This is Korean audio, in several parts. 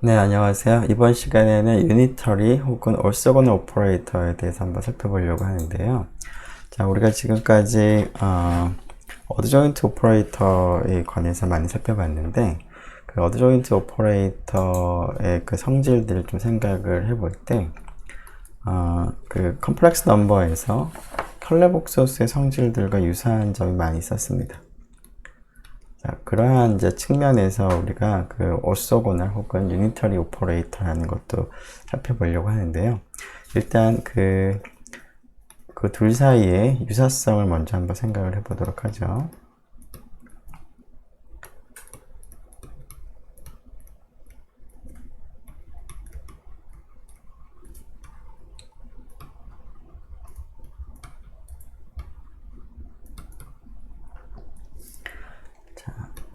네, 안녕하세요. 이번 시간에는 유니터리 혹은 orthogonal 오퍼레이터에 대해서 한번 살펴보려고 하는데요. 자, 우리가 지금까지 어드조인트 오퍼레이터에 관해서 많이 살펴봤는데, 그 어드조인트 오퍼레이터의 그 성질들을 좀 생각을 해볼 때, 그 컴플렉스 넘버에서 컬레복소스의 성질들과 유사한 점이 많이 있었습니다. 자, 그러한 이제 측면에서 우리가 그 오소고널 혹은 유니터리 오퍼레이터라는 것도 살펴보려고 하는데요. 일단 그 둘 사이의 유사성을 먼저 한번 생각을 해보도록 하죠.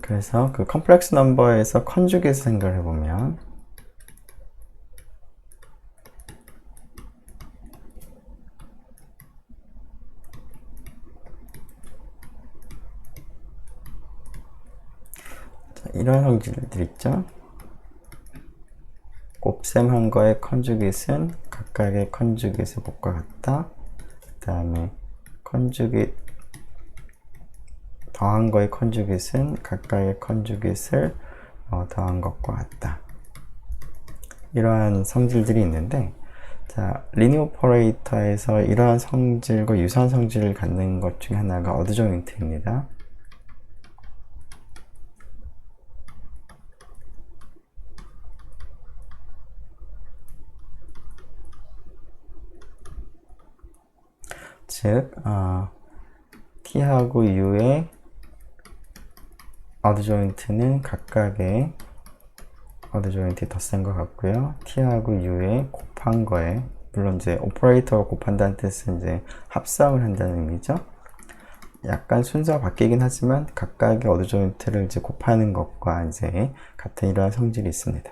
그래서 그 컴플렉스 넘버에서 컨주게이트 생각을 해보면, 자, 이런 성질들 있죠. 곱셈한 거의 컨주게이트는 각각의 컨주게이트 곱과 같다. 그 다음에 컨주게이트 더한 거의 컨주게이트는 각각의 컨주게이트를 더한 것과 같다. 이러한 성질들이 있는데, 자, 리니어 오퍼레이터에서 이러한 성질과 유사한 성질을 갖는 것 중에 하나가 어드조인트입니다. 즉, T하고 U의 어드조인트는 각각의 어드조인트 더 센 것 같고요. T하고 U의 곱한 거에, 물론 이제 오퍼레이터가 곱한다는 뜻은 이제 합성을 한다는 의미죠. 약간 순서가 바뀌긴 하지만 각각의 어드조인트를 이제 곱하는 것과 이제 같은 이러한 성질이 있습니다.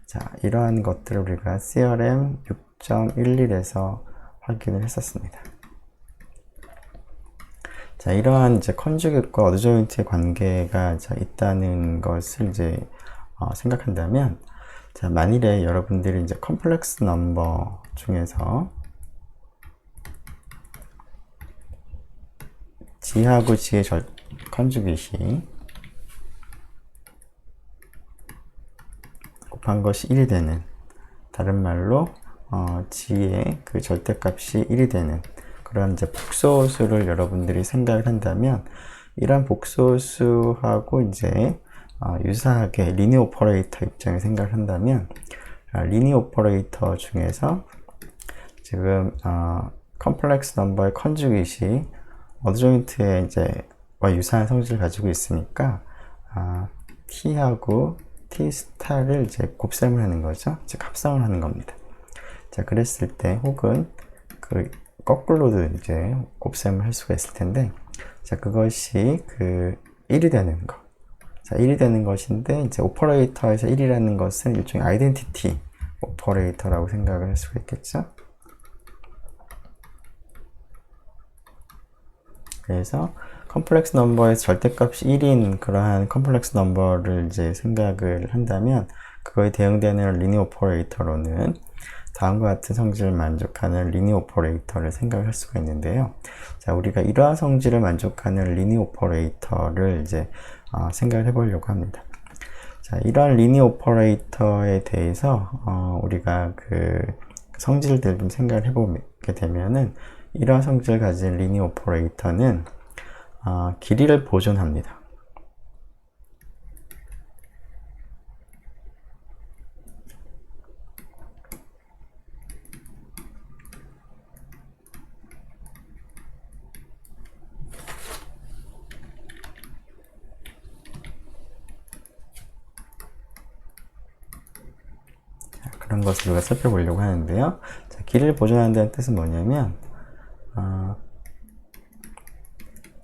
자, 이러한 것들을 우리가 CRM 6.11에서 확인을 했었습니다. 자, 이러한 이제 컨주게이트과 어드조인트의 관계가 있다는 것을 이제 생각한다면, 자, 만일에 여러분들이 이제 컴플렉스 넘버 중에서 G하고 G의 컨주게이트이 곱한 것이 1이 되는, 다른 말로 G의 그 절대값이 1이 되는 그런 이제 복소수를 여러분들이 생각을 한다면, 이런 복소수하고 이제 유사하게 리니어 오퍼레이터 입장에 생각을 한다면, 리니어 오퍼레이터 중에서 지금 컴플렉스 넘버의 컨주게이트이 어드조인트의 이제 유사한 성질을 가지고 있으니까 T하고 T 스타를 이제 곱셈을 하는 거죠. 즉 합성을 하는 겁니다. 자, 그랬을 때 혹은 그 거꾸로도 이제 곱셈을 할 수가 있을 텐데, 자, 그것이 그 1이 되는 것. 자, 1이 되는 것인데, 이제 오퍼레이터에서 1이라는 것은 일종의 아이덴티티 오퍼레이터라고 생각을 할 수가 있겠죠. 그래서 컴플렉스 넘버의 절대값이 1인 그러한 컴플렉스 넘버를 이제 생각을 한다면, 그거에 대응되는 리니어 오퍼레이터로는 다음과 같은 성질을 만족하는 리니어 오퍼레이터를 생각할 수가 있는데요. 자, 우리가 이러한 성질을 만족하는 리니어 오퍼레이터를 이제 생각을 해보려고 합니다. 자, 이러한 리니어 오퍼레이터에 대해서 우리가 그 성질들 좀 생각을 해보게 되면은, 이러한 성질을 가진 리니어 오퍼레이터는 길이를 보존합니다. 그런 것을 우리가 살펴보려고 하는데요. 자, 길이를 보존한다는 뜻은 뭐냐면,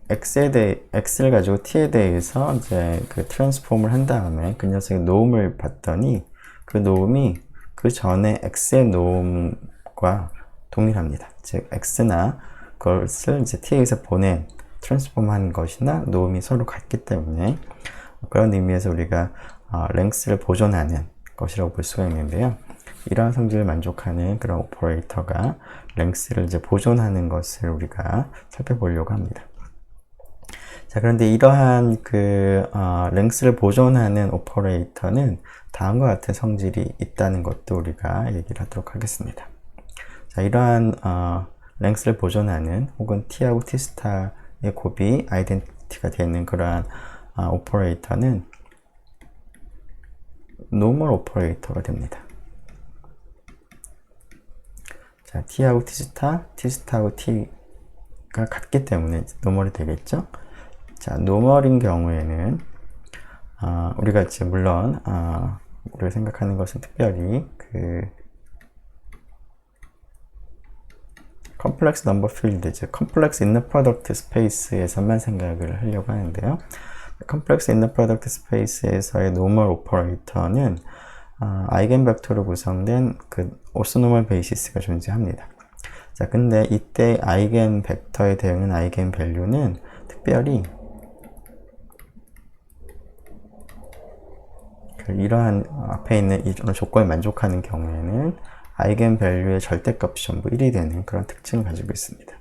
x를 가지고 t에 대해서 이제 그 트랜스폼을 한 다음에 그 녀석의 노음을 봤더니, 그 노음이 그 전에 x의 노음과 동일합니다. 즉, x나 그것을 이제 t에서 보낸 트랜스폼한 것이나 노음이 서로 같기 때문에, 그런 의미에서 우리가 랭스를 보존하는 것이라고 볼 수가 있는데요. 이러한 성질을 만족하는 그런 오퍼레이터가 랭스를 이제 보존하는 것을 우리가 살펴보려고 합니다. 자, 그런데 이러한 랭스를 보존하는 오퍼레이터는 다음과 같은 성질이 있다는 것도 우리가 얘기를 하도록 하겠습니다. 자, 이러한 랭스를 보존하는 혹은 t하고 t스타의 곱이 아이덴티티가 되는 그러한 오퍼레이터는 노멀 오퍼레이터가 됩니다. 자, t하고 t스타, t스타하고 t가 같기 때문에 노멀이 되겠죠? 자, 노멀인 경우에는 우리가 지금 물론 우리가 생각하는 것은 특별히 컴플렉스 넘버 필드, 즉 컴플렉스 인너 프로덕트 스페이스에서만 생각을 하려고 하는데요. 컴플렉스 인너 프로덕트 스페이스에서의 노멀 오퍼레이터는 아이겐 벡터로 구성된 오소노멀 베이시스가 존재합니다. 자, 근데 이때 아이겐 벡터에 대응하는 아이겐 밸류는 특별히 이러한 앞에 있는 이런 조건에 만족하는 경우에는 아이겐 밸류의 절대값이 전부 1이 되는 그런 특징을 가지고 있습니다.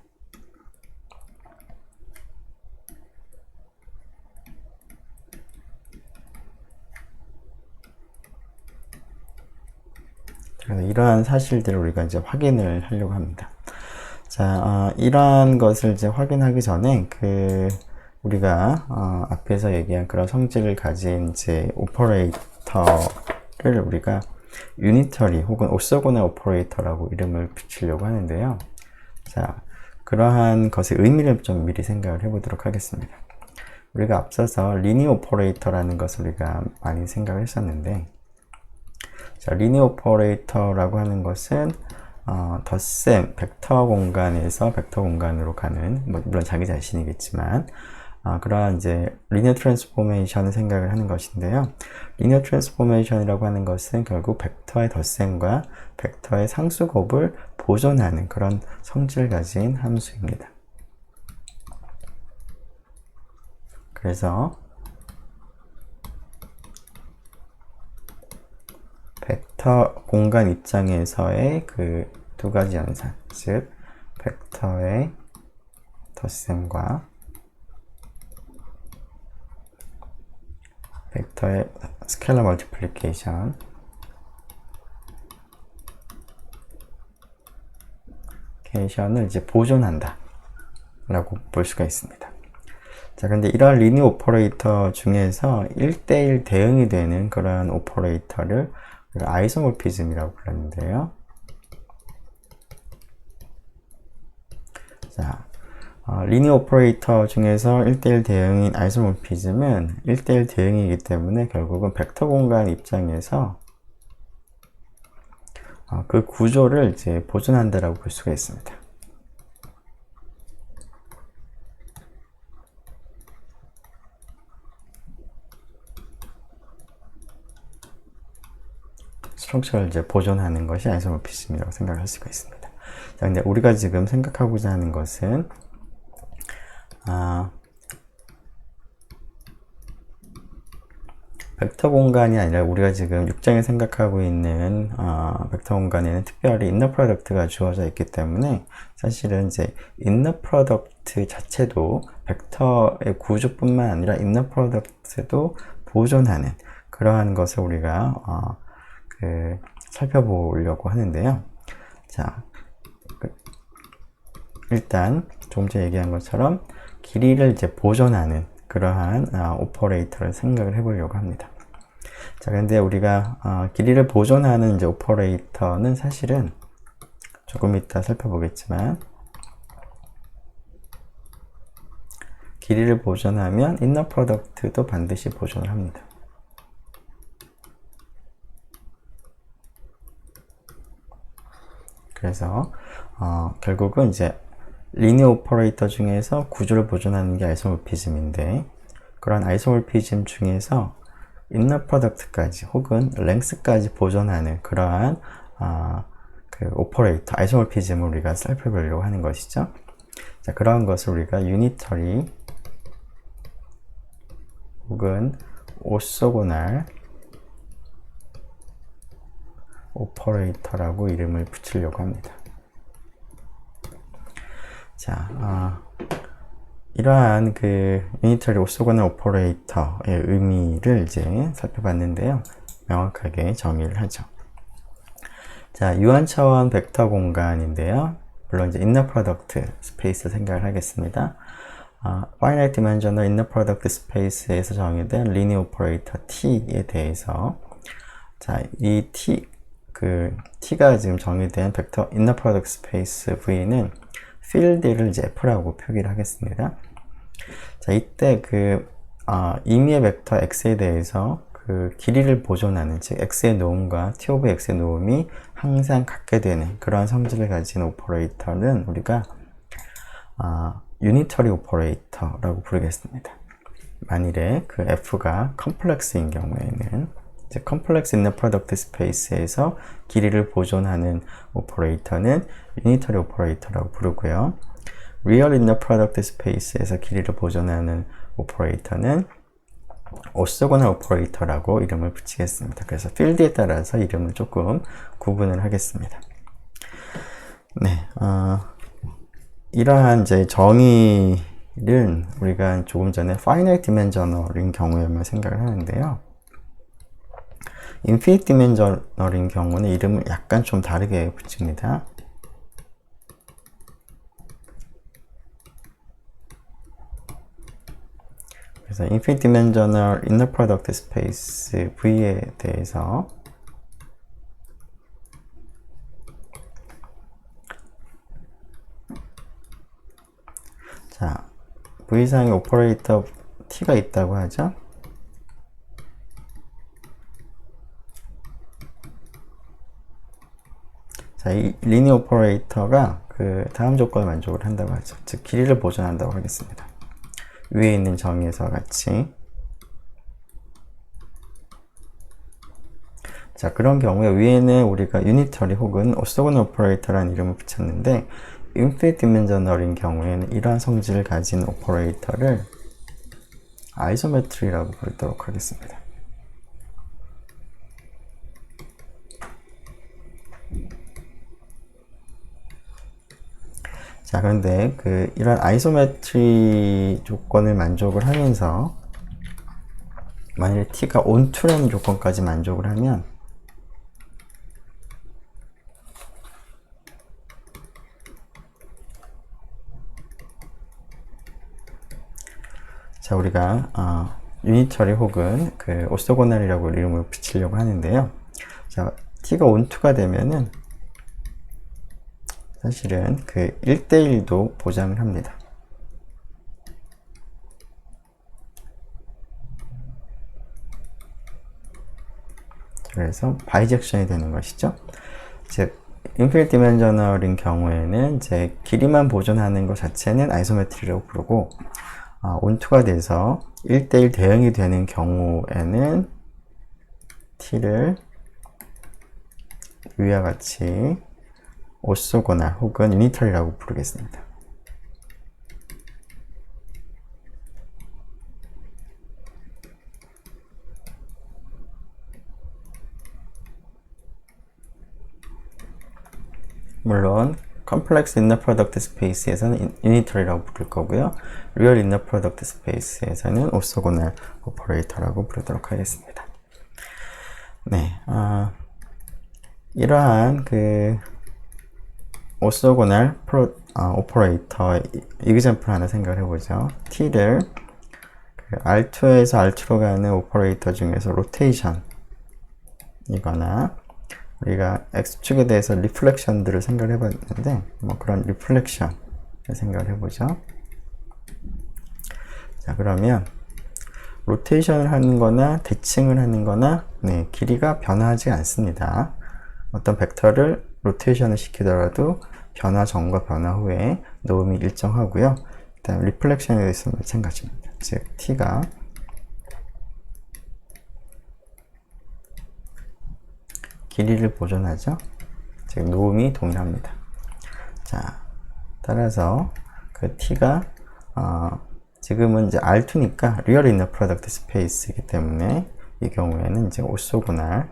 그래서 이러한 사실들을 우리가 이제 확인을 하려고 합니다. 자, 이러한 것을 이제 확인하기 전에 우리가 앞에서 얘기한 그런 성질을 가진 이제 오퍼레이터를 우리가 유니터리 혹은 오소고널 오퍼레이터라고 이름을 붙이려고 하는데요. 자, 그러한 것의 의미를 좀 미리 생각을 해보도록 하겠습니다. 우리가 앞서서 리니어 오퍼레이터라는 것을 우리가 많이 생각을 했었는데, 자, 리니어 오퍼레이터라고 하는 것은 덧셈, 벡터 공간에서 벡터 공간으로 가는, 물론 자기 자신이겠지만, 그러한 이제 리니어 트랜스포메이션을 생각을 하는 것인데요. 리니어 트랜스포메이션이라고 하는 것은 결국 벡터의 덧셈과 벡터의 상수곱을 보존하는 그런 성질을 가진 함수입니다. 그래서 벡터 공간 입장에서의 그 두 가지 연산, 즉 벡터의 덧셈과 벡터의 스케일러 멀티플리케이션을 이제 보존한다 라고 볼 수가 있습니다. 자, 근데 이러한 리니어 오퍼레이터 중에서 1대1 대응이 되는 그런 오퍼레이터를 우리가 아이소모피즘이라고 불렀는데요. 자, 리니어 오퍼레이터 중에서 1대1 대응인 아이소모피즘은 1대1 대응이기 때문에 결국은 벡터 공간 입장에서 그 구조를 이제 보존한다라고 볼 수가 있습니다. 스트럭처를 이제 보존하는 것이 아이소모피즘이라고 생각할 수가 있습니다. 자, 근데 우리가 지금 생각하고자 하는 것은 벡터 공간이 아니라 우리가 지금 6장에 생각하고 있는 벡터 공간에는 특별히 인너 프로덕트가 주어져 있기 때문에 사실은 이제 인너 프로덕트 자체도 벡터의 구조뿐만 아니라 인너 프로덕트도 보존하는 그러한 것을 우리가 살펴보려고 하는데요. 자, 일단 조금 전에 얘기한 것처럼 길이를 이제 보존하는 그러한 오퍼레이터를 생각을 해보려고 합니다. 자, 근데 우리가 길이를 보존하는 이제 오퍼레이터는 사실은 조금 이따 살펴보겠지만 길이를 보존하면 인너 프로덕트도 반드시 보존을 합니다. 그래서 결국은 이제 리니어 오퍼레이터 중에서 구조를 보존하는 게 아이소모피즘인데 그런 아이소모피즘 중에서 인너 프로덕트까지 혹은 랭스까지 보존하는 그러한 오퍼레이터, 아이소모피즘을 우리가 살펴보려고 하는 것이죠. 자, 그러한 것을 우리가 유니터리 혹은 오소고날 오퍼레이터라고 이름을 붙이려고 합니다. 자, 이러한 그 유니터리 오소고널 오퍼레이터의 의미를 이제 살펴봤는데요. 명확하게 정의를 하죠. 자, 유한차원 벡터 공간인데요. 물론 이제 inner product 스페이스 생각을 하겠습니다. finite dimensional inner product space에서 정의된 linear operator T에 대해서 자, 이 T가 지금 정의된 벡터 inner product space V는 필드를 이제 F라고 표기를 하겠습니다. 자, 이때 임의의 벡터 X에 대해서 그 길이를 보존하는, 즉 X의 노음과 T 오브 X의 노음이 항상 같게 되는 그러한 성질을 가진 오퍼레이터는 우리가 유니터리 오퍼레이터라고 부르겠습니다. 만일에 그 F가 컴플렉스인 경우에는 이제 컴플렉스 인너 프로덕트 스페이스에서 길이를 보존하는 오퍼레이터는 유니터리 오퍼레이터라고 부르고요. 리얼 인너 프로덕트 스페이스에서 길이를 보존하는 오퍼레이터는 오소고널 오퍼레이터라고 이름을 붙이겠습니다. 그래서 필드에 따라서 이름을 조금 구분을 하겠습니다. 네, 이러한 이제 정의를 우리가 조금 전에 finite dimensional인 경우에만 생각을 하는데요. infinite dimensional인 경우는 이름을 약간 좀 다르게 붙입니다. 그래서 infinite dimensional inner product space V에 대해서 자, V상의 오퍼레이터 T가 있다고 하죠. 자, 이 리니어 오퍼레이터가 그 다음 조건을 만족을 한다고 하죠. 즉, 길이를 보존한다고 하겠습니다. 위에 있는 정의에서 같이. 자, 그런 경우에 위에는 우리가 유니터리 혹은 오소고널 오퍼레이터라는 이름을 붙였는데 인피니트 디멘셔널인 경우에는 이러한 성질을 가진 오퍼레이터를 아이소메트리라고 부르도록 하겠습니다. 자, 그런데 이런 아이소메트리 조건을 만족을 하면서 만약에 t가 onto라는 조건까지 만족을 하면 자, 우리가 유니터리 혹은 오소고널이라고 이름을 붙이려고 하는데요. 자, t가 onto가 되면은 사실은 1대1도 보장을 합니다. 그래서 바이젝션이 되는 것이죠. 즉, 인피니트 디멘셔널인 경우에는 이제 길이만 보존하는 것 자체는 아이소메트리라고 부르고 온투가 돼서 1대1 대응이 되는 경우에는 t를 위와 같이 오소고널 혹은 유니터리라고 부르겠습니다. 물론 컴플렉스 인너 프로덕트 스페이스에서는 유니터리라고 부를 거고요. 리얼 인너 프로덕트 스페이스에서는 오소고널 오퍼레이터라고 부르도록 하겠습니다. 네, 이러한 오소고널 오퍼레이터 이그젬플 하나 생각을 해보죠. t를 R2에서 R2로 가는 오퍼레이터 중에서 로테이션 이거나 우리가 X축에 대해서 리플렉션들을 생각을 해봤는데 뭐 그런 리플렉션을 생각을 해보죠. 자, 그러면 로테이션을 하는 거나 대칭을 하는 거나 길이가 변화하지 않습니다. 어떤 벡터를 로테이션을 시키더라도 변화 전과 변화 후에 노음이 일정하고요. 일단 리플렉션에 대해서는 마찬가지입니다. 즉 t가 길이를 보존하죠. 즉 노음이 동일합니다. 자, 따라서 t가 지금은 이제 R2니까 리얼 인너 프로덕트 스페이스이기 때문에 이 경우에는 이제 오소고널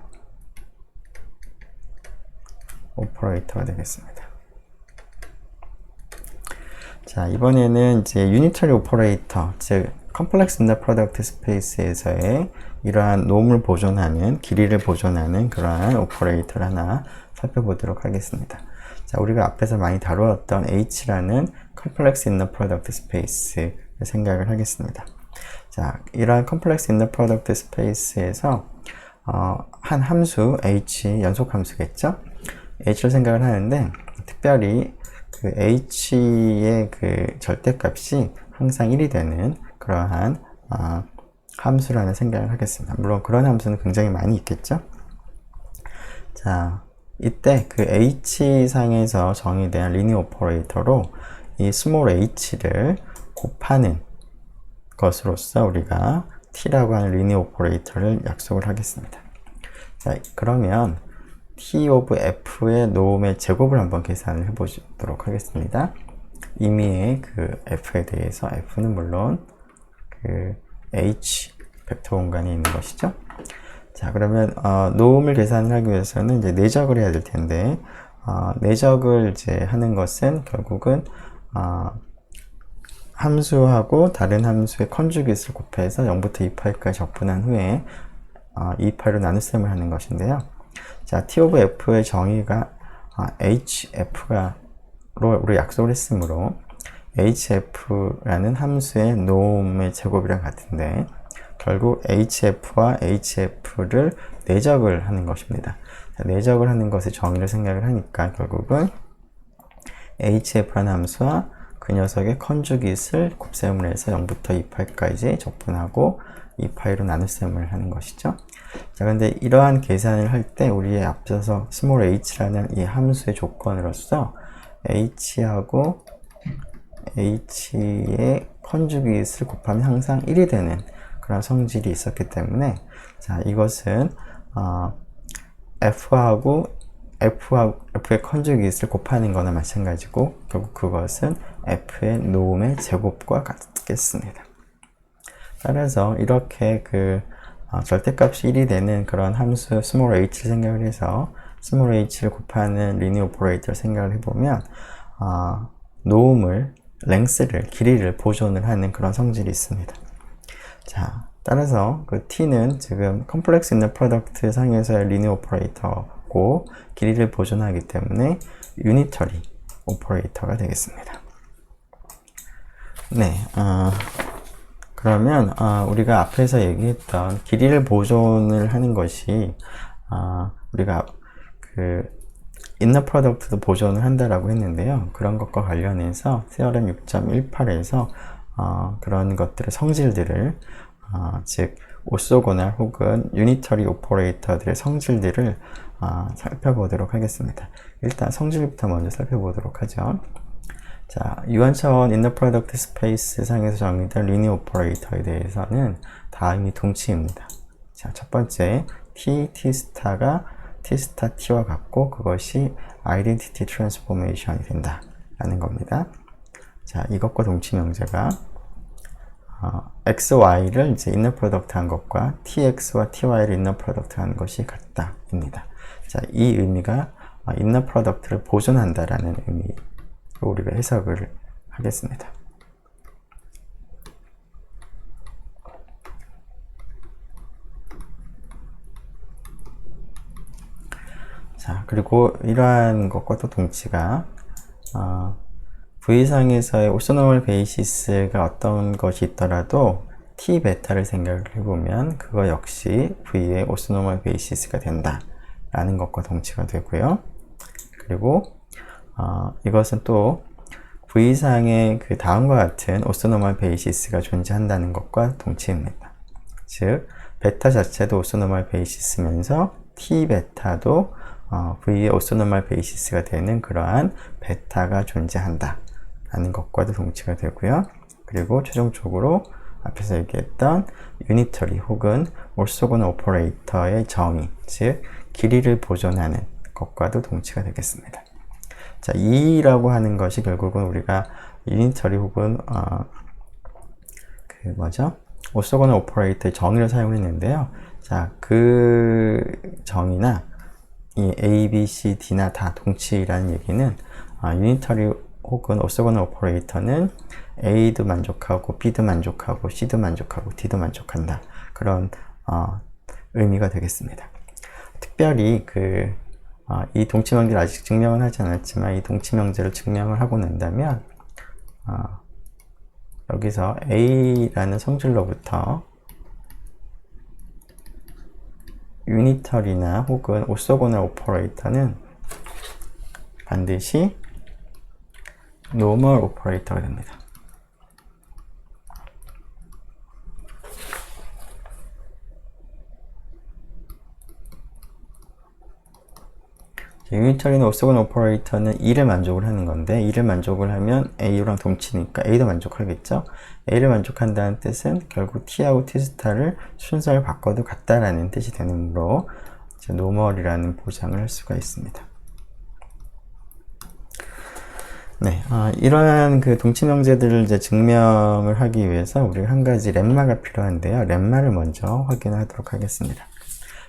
오퍼레이터가 되겠습니다. 자, 이번에는 이제 유니터리 오퍼레이터, 즉 컴플렉스 인더 프로덕트 스페이스에서의 이러한 놈을 보존하는, 길이를 보존하는 그러한 오퍼레이터를 하나 살펴보도록 하겠습니다. 자, 우리가 앞에서 많이 다루었던 H라는 컴플렉스 인더 프로덕트 스페이스를 생각을 하겠습니다. 자, 이러한 컴플렉스 인더 프로덕트 스페이스에서 한 함수 H, 연속 함수겠죠? H를 생각을 하는데, 특별히 그 H의 그 절대값이 항상 1이 되는 그러한 함수라는 생각을 하겠습니다. 물론 그런 함수는 굉장히 많이 있겠죠? 자, 이때 그 H상에서 정의된 리니어 오퍼레이터로 이 스몰 h를 곱하는 것으로서 우리가 t라고 하는 리니어 오퍼레이터를 약속을 하겠습니다. 자, 그러면 t of f의 노음의 제곱을 한번 계산을 해보도록 하겠습니다. 임의의 그 f에 대해서 f는 물론 그 h 벡터 공간에 있는 것이죠. 자, 그러면 노음을 계산을 하기 위해서는 이제 내적을 해야 될 텐데 내적을 이제 하는 것은 결국은 함수하고 다른 함수의 컨주깃을 곱해서 0부터 2파이까지 적분한 후에 2파이로 나눗셈을 하는 것인데요. 자, t of f의 정의가 hf로 우리 약속을 했으므로 hf라는 함수의 노음의 제곱이랑 같은데 결국 hf와 hf를 내적을 하는 것입니다. 자, 내적을 하는 것의 정의를 생각을 하니까 결국은 hf라는 함수와 그 녀석의 컨주깃을 곱셈을 해서 0부터 2파이까지 적분하고 2파이로 나눗셈을 하는 것이죠. 자, 근데 이러한 계산을 할 때 우리의 앞서서 스몰 h라는 이 함수의 조건으로서 h하고 h의 컨주깃을 곱하면 항상 1이 되는 그런 성질이 있었기 때문에 자, 이것은 f의 컨주깃을 곱하는 거나 마찬가지고 결국 그것은 f의 노음의 제곱과 같겠습니다. 따라서 이렇게 그 절대값이 1이 되는 그런 함수 스몰 h를 생각을 해서 스몰 h를 곱하는 리니어 오퍼레이터를 생각을 해보면 노음을, 랭스를, 길이를 보존을 하는 그런 성질이 있습니다. 자, 따라서 그 t는 지금 컴플렉스 인더 프로덕트 상에서의 리니어 오퍼레이터고 길이를 보존하기 때문에 유니터리 오퍼레이터가 되겠습니다. 네, 그러면 우리가 앞에서 얘기했던 길이를 보존을 하는 것이 우리가 그 인너 프로덕트도 보존을 한다라고 했는데요. 그런 것과 관련해서 세어렘 6.18에서 그런 것들의 성질들을 즉 오소고널 혹은 유니터리 오퍼레이터들의 성질들을 살펴보도록 하겠습니다. 일단 성질부터 먼저 살펴보도록 하죠. 자, 유한차원 인더 프로덕트 스페이스 상에서 정의된 리니어 오퍼레이터에 대해서는 다음이 동치입니다. 자, 첫 번째 t, t스타가 t스타 t와 같고 그것이 아이덴티티 트랜스포메이션이 된다 라는 겁니다. 자, 이것과 동치 명제가 x, y를 이제 인너 프로덕트 한 것과 tx와 ty를 인너 프로덕트 한 것이 같다 입니다. 자, 이 의미가 인너 프로덕트를 보존한다라는 의미로 우리가 해석을 하겠습니다. 자, 그리고 이러한 것과 또 동치가 V상에서의 오소노멀 베이시스가 어떤 것이 있더라도 T 베타를 생각을 해보면 그거 역시 V의 오소노멀 베이시스가 된다 라는 것과 동치가 되고요. 그리고 이것은 또 V상의 그 다음과 같은 오소노멀 베이시스가 존재한다는 것과 동치입니다. 즉 베타 자체도 오소노멀 베이시스면서 T 베타도 V의 오소노멀 베이시스가 되는 그러한 베타가 존재한다 라는 것과도 동치가 되고요. 그리고 최종적으로 앞에서 얘기했던 유니터리 혹은 오소고널 오퍼레이터의 정의, 즉 길이를 보존하는 것과도 동치가 되겠습니다. 자, 이라고 하는 것이 결국은 우리가 유니터리 혹은 오소고널 오퍼레이터의 정의를 사용했는데요. 자, 그 정의나 이 A, B, C, D나 다 동치라는 얘기는 유니터리 혹은 오소고널 오퍼레이터는 A도 만족하고 B도 만족하고 C도 만족하고 D도 만족한다. 그런 의미가 되겠습니다. 특별히 이 동치명제를 아직 증명은 하지 않았지만 이 동치명제를 증명을 하고 난다면 여기서 A라는 성질로부터 유니터리나 혹은 오소고널 오퍼레이터는 반드시 노멀 오퍼레이터가 됩니다. 유니터리나 오소고널 오퍼레이터는 2를 만족을 하는 건데 2를 만족을 하면 A랑 동치니까 A도 만족하겠죠. A를 만족한다는 뜻은 결국 T하고 T스타를 순서를 바꿔도 같다라는 뜻이 되므로 노멀이라는 보장을 할 수가 있습니다. 네, 이러한 동치명제들을 이제 증명을 하기 위해서 우리가 한 가지 렘마가 필요한데요. 렘마를 먼저 확인하도록 하겠습니다.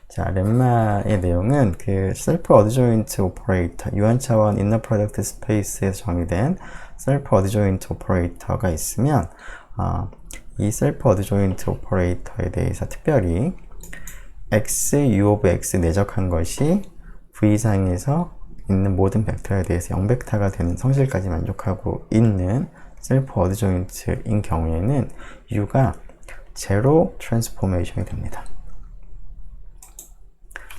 자, 렘마의 내용은 셀프 어드조인트 오퍼레이터, 유한차원 인너 프로덕트 스페이스에서 정의된 셀프 어드조인트 오퍼레이터가 있으면 이 셀프 어드조인트 오퍼레이터에 대해서 특별히 x, u of x 내적한 것이 V상에서 있는 모든 벡터에 대해서 0벡터가 되는 성질까지 만족하고 있는 셀프 어드조인트인 경우에는 u가 제로 트랜스포메이션이 됩니다.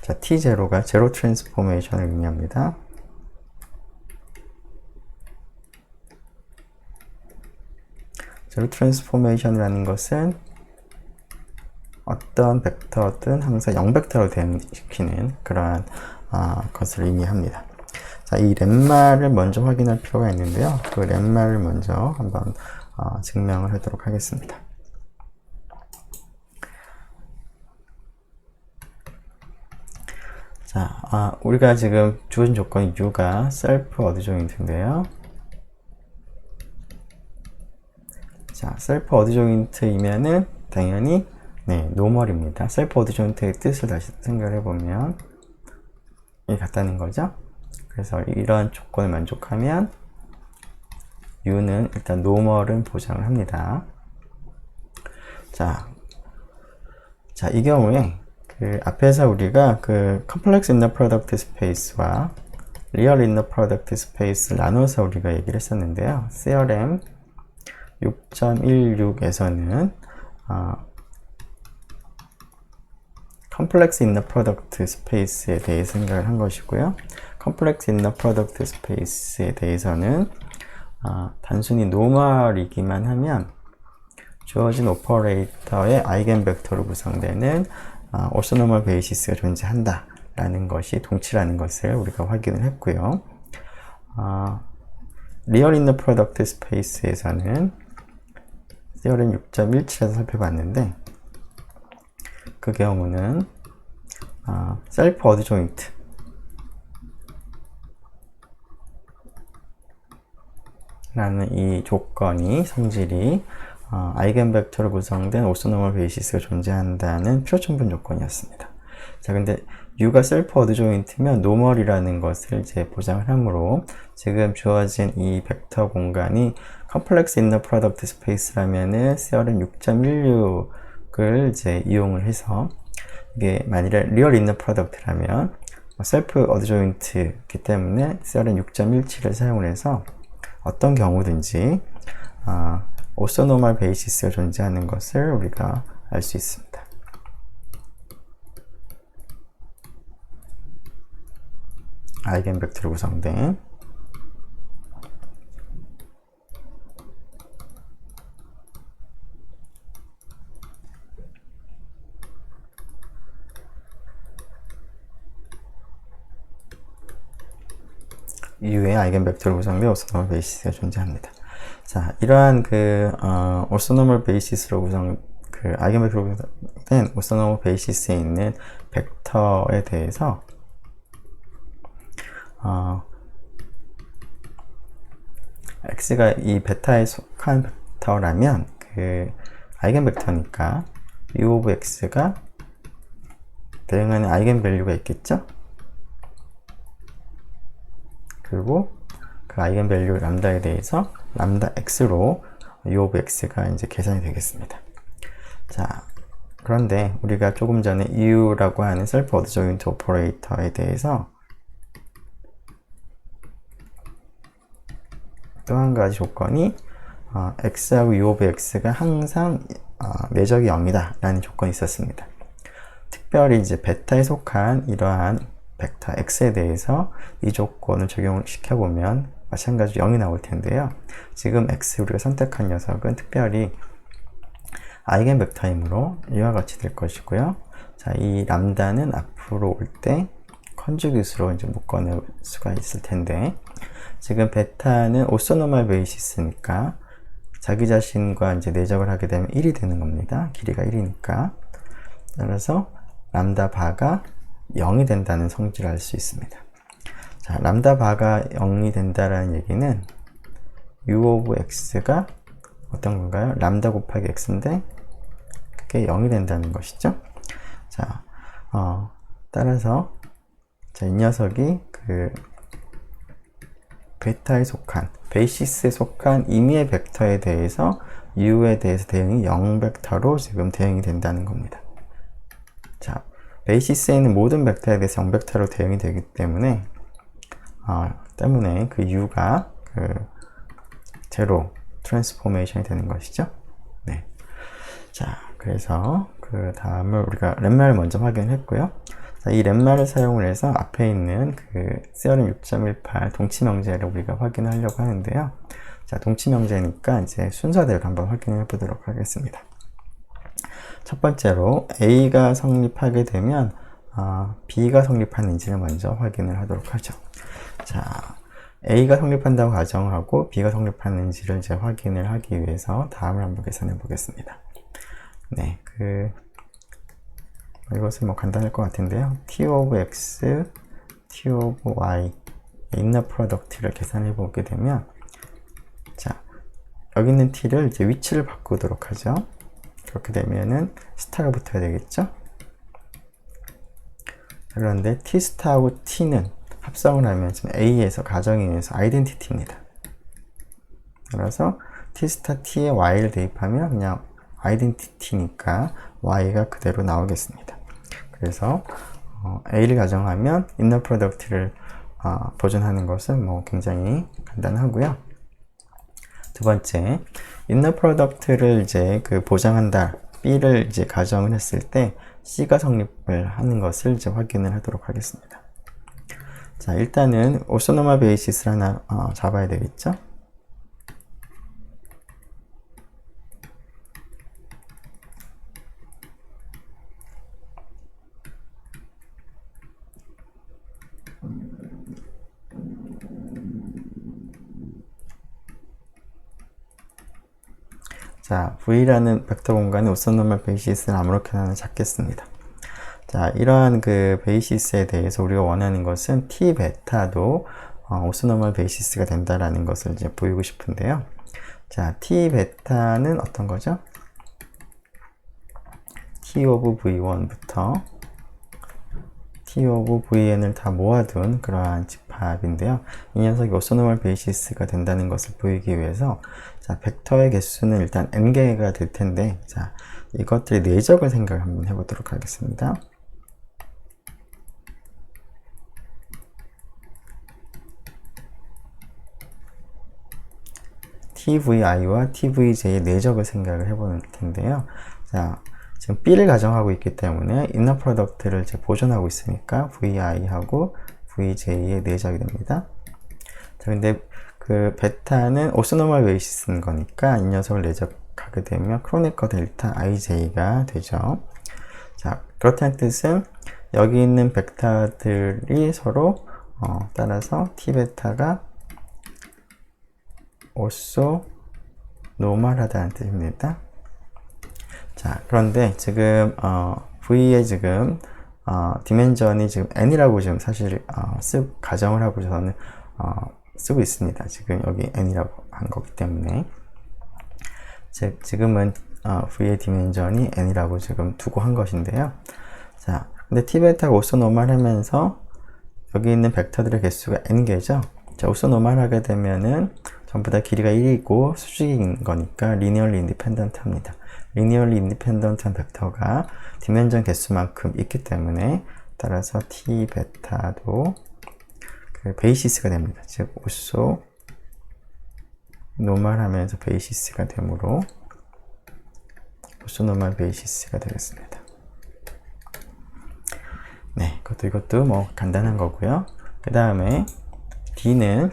자, T0가 제로 트랜스포메이션을 의미합니다. 제로 트랜스포메이션이라는 것은 어떤 벡터든 항상 0벡터로 대응시키는 그러한 것을 의미합니다. 자, 이 렘마를 먼저 확인할 필요가 있는데요. 그 렘마를 먼저 한번 증명을 하도록 하겠습니다. 자, 우리가 지금 주어진 조건이 U가 셀프 어드조인트인데요. 자, 셀프 어드조인트이면은 당연히 노멀입니다. 셀프 어드조인트의 뜻을 다시 생각을 해보면 이게 같다는 거죠. 그래서 이런 조건을 만족하면 U는 일단 노멀은 보장을 합니다. 자, 이 경우에 앞에서 우리가 컴플렉스 인너 프로덕트 스페이스와 리얼 인너 프로덕트 스페이스를 나눠서 우리가 얘기를 했었는데요. CRM 6.16에서는 컴플렉스 인너 프로덕트 스페이스에 대해 생각을 한 것이고요. 컴플렉스 인너 프로덕트 스페이스에 대해서는 단순히 노멀이기만 하면 주어진 오퍼레이터의 아이겐 벡터로 구성되는 오소노멀 베이시스가 존재한다 라는 것이 동치라는 것을 우리가 확인을 했고요. 리얼 인너 프로덕트 스페이스에서는 theorem 6.17에서 살펴봤는데 그 경우는 셀프 어드조인트 라는 이 조건이 성질이 아이겐 벡터로 구성된 오소노멀 베이시스가 존재한다는 필요충분 조건이었습니다. 자, 근데 U가 셀프 어드조인트면 노멀이라는 것을 이제 보장을 하므로 지금 주어진 이 벡터 공간이 컴플렉스 인너 프로덕트 스페이스라면은 theorem 6.16을 이제 이용을 해서 이게 만일에 리얼 인너 프로덕트라면 셀프 어드조인트이기 때문에 theorem 6.17을 사용을 해서 어떤 경우든지 오소노멀 베이시스가 존재하는 것을 우리가 알 수 있습니다. 아이겐 벡터로 구성된 U의 아이겐 벡터로 구성된 오소노멀 베이시스가 존재합니다. 자, 이러한 오소노멀 베이시스로 아이겐 벡터로 구성된 오소노멀 베이시스에 있는 벡터에 대해서 x가 이 베타에 속한 벡터라면 아이겐 벡터니까 u of x가 대응하는 아이겐 밸류가 있겠죠? 그리고 그 아이겐 밸류 람다에 대해서 람다 x로 u of x가 이제 계산이 되겠습니다. 자, 그런데 우리가 조금 전에 u라고 하는 셀프 어드조인트 오퍼레이터에 대해서 또 한 가지 조건이 x하고 u of x가 항상 내적이 0이다 라는 조건이 있었습니다. 특별히 이제 베타에 속한 이러한 벡터 x에 대해서 이 조건을 적용을 시켜보면 마찬가지로 0이 나올 텐데요. 지금 x 우리가 선택한 녀석은 특별히 아이겐 벡터이므로 이와 같이 될 것이고요. 자, 이 람다는 앞으로 올 때 컨주깃으로 이제 묶어낼 수가 있을 텐데, 지금 베타는 오소노멀 베이시스니까 자기 자신과 이제 내적을 하게 되면 1이 되는 겁니다. 길이가 1이니까. 따라서 람다 바가 0이 된다는 성질을 알 수 있습니다. 자, 람다 바가 0이 된다라는 얘기는 u of x가 어떤 건가요? 람다 곱하기 x인데 그게 0이 된다는 것이죠. 자, 따라서 자, 이 녀석이 그 베타에 속한, 베이시스에 속한 임의의 벡터에 대해서 u에 대해서 대응이 0벡터로 지금 대응이 된다는 겁니다. 자, 베이시스에 있는 모든 벡터에 대해서 0벡터로 대응이 되기 때문에 그 u가 그 제로 트랜스포메이션이 되는 것이죠. 네. 자, 그래서 그 다음을 우리가 렛마를 먼저 확인했고요. 자, 이 렛마를 사용을 해서 앞에 있는 그 시어림 6.18 동치명제를 우리가 확인하려고 하는데요. 자, 동치명제니까 이제 순서대로 한번 확인해 보도록 하겠습니다. 첫 번째로 A가 성립하게 되면 B가 성립하는지를 먼저 확인을 하도록 하죠. 자, A가 성립한다고 가정하고 B가 성립하는지를 이제 확인을 하기 위해서 다음을 한번 계산해 보겠습니다. 네, 이것은 뭐 간단할 것 같은데요. t of x, t of y 인너 프로덕트를 계산해 보게 되면, 자, 여기 있는 t를 이제 위치를 바꾸도록 하죠. 그렇게 되면은 스타가 붙어야 되겠죠. 그런데 t 스타하고 t는 합성을 하면 지금 a에서 가정에 의해서 아이덴티티입니다. 그래서 t 스타 t에 y를 대입하면 그냥 아이덴티티니까 y가 그대로 나오겠습니다. 그래서 a를 가정하면 인너 프로덕트를 보존하는 것은 뭐 굉장히 간단하고요. 두 번째, 인너 프로덕트를 이제 그 보장한다, b를 이제 가정을 했을 때 c가 성립을 하는 것을 이제 확인을 하도록 하겠습니다. 자, 일단은 오소노멀 베이시스를 하나 잡아야 되겠죠. 자, V라는 벡터 공간의 오소노멀 베이시스를 아무렇게나 하나 잡겠습니다. 자, 이러한 그 베이시스에 대해서 우리가 원하는 것은 T 베타도 오소노멀 베이시스가 된다라는 것을 이제 보이고 싶은데요. 자, T 베타는 어떤 거죠? T of V1부터 T of Vn을 다 모아둔 그러한 집합인데요. 이 녀석이 오소노멀 베이시스가 된다는 것을 보이기 위해서, 자, 벡터의 개수는 일단 n개가 될 텐데, 자, 이것들의 내적을 생각을 한번 해보도록 하겠습니다. TVI와 TVJ의 내적을 생각을 해보는 텐데요. 자, 지금 B를 가정하고 있기 때문에 인너 프로덕트를 이제 보존하고 있으니까 VI하고 VJ의 내적이 됩니다. 자, 근데 그 베타는 오소노멀 베이시스인 거니까 이 녀석을 내적하게 되면 크로네커 델타 IJ가 되죠. 자, 그렇다는 뜻은 여기 있는 벡터들이 서로 따라서 T 베타가 오소 노멀하다는 뜻입니다. 자, 그런데 지금 V의 지금 디멘전이 지금 n이라고 지금 사실 가정을 하고 저는 쓰고 있습니다. 지금 여기 n이라고 한 거기 때문에 지금은 V의 디멘전이 n이라고 지금 두고 한 것인데요. 자, 근데 t 베타가 오소 노멀 하면서 여기 있는 벡터들의 개수가 n개죠. 자, 오소노멀 하게 되면은 전부 다 길이가 1이고 수직인 거니까 리니얼리 인디펜던트 합니다. 리니얼리 인디펜던트한 벡터가 디멘전 개수만큼 있기 때문에 따라서 t 베타도 그 베이시스가 됩니다. 즉 오소 노멀 하면서 베이시스가 되므로 오소 노멀 베이시스가 되겠습니다. 네, 이것도 뭐 간단한 거고요. 그 다음에 D는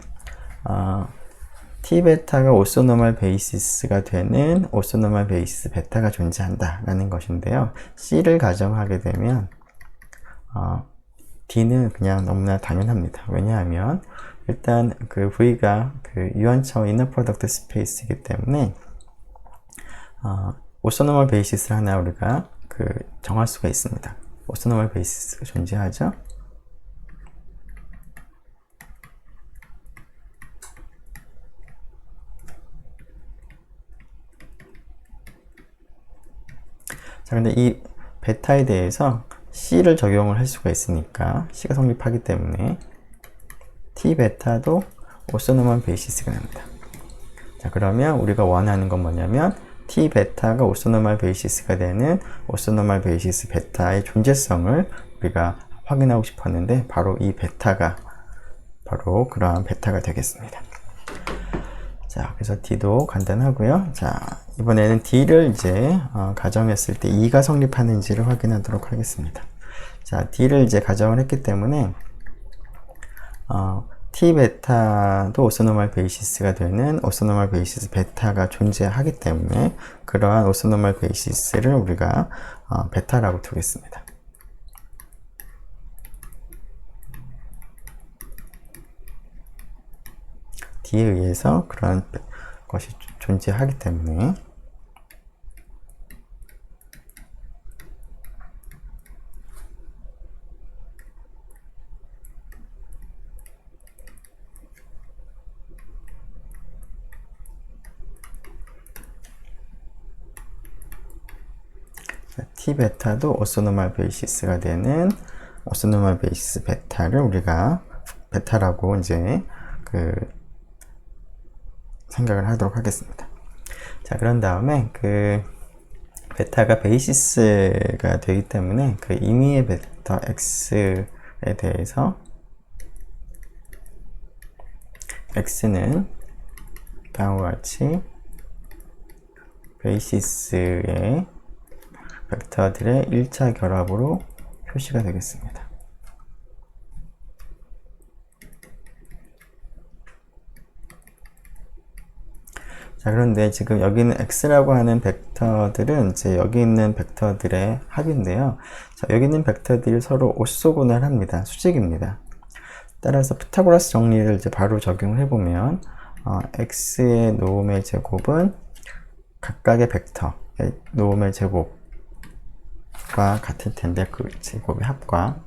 T 베타가 오소노멀 베이시스가 되는 오소노멀 베이시스 베타가 존재한다 라는 것인데요. C를 가정하게 되면 D는 그냥 너무나 당연합니다. 왜냐하면 일단 그 V가 그 유한처 이너 프로덕트 스페이스이기 때문에 오소노멀 베이시스를 하나 우리가 그 정할 수가 있습니다. 오소노멀 베이시스가 존재하죠. 자, 근데 이 베타에 대해서 C를 적용을 할 수가 있으니까 C가 성립하기 때문에 T 베타도 오소노멀 베이시스가 됩니다. 자, 그러면 우리가 원하는 건 뭐냐면 T 베타가 오소노멀 베이시스가 되는 오소노멀 베이시스 베타의 존재성을 우리가 확인하고 싶었는데 바로 이 베타가 바로 그러한 베타가 되겠습니다. 자, 그래서 D도 간단하고요. 자, 이번에는 D를 이제 가정했을 때 2가 성립하는지를 확인하도록 하겠습니다. 자, D를 이제 가정을 했기 때문에 T 베타도 오소노멀 베이시스가 되는 오소노멀 베이시스 베타가 존재하기 때문에 그러한 오소노멀 베이시스를 우리가 베타라고 두겠습니다. D에 의해서 그러한 것이 존재하기 때문에 T 베타도 오소노멀 베이시스가 되는 오소노멀 베이시스 베타를 우리가 베타라고 이제 그 생각을 하도록 하겠습니다. 자, 그런 다음에 그 베타가 베이시스가 되기 때문에 그 임의의 벡터 x에 대해서 x는 다음과 같이 베이시스의 벡터들의 1차 결합으로 표시가 되겠습니다. 자, 그런데 지금 여기 있는 x라고 하는 벡터들은 이제 여기 있는 벡터들의 합인데요. 자, 여기 있는 벡터들이 서로 오소곤을 합니다. 수직입니다. 따라서 피타고라스 정리를 이제 바로 적용을 해보면 x의 노음의 제곱은 각각의 벡터의 노음의 제곱과 같을 텐데 그 제곱의 합과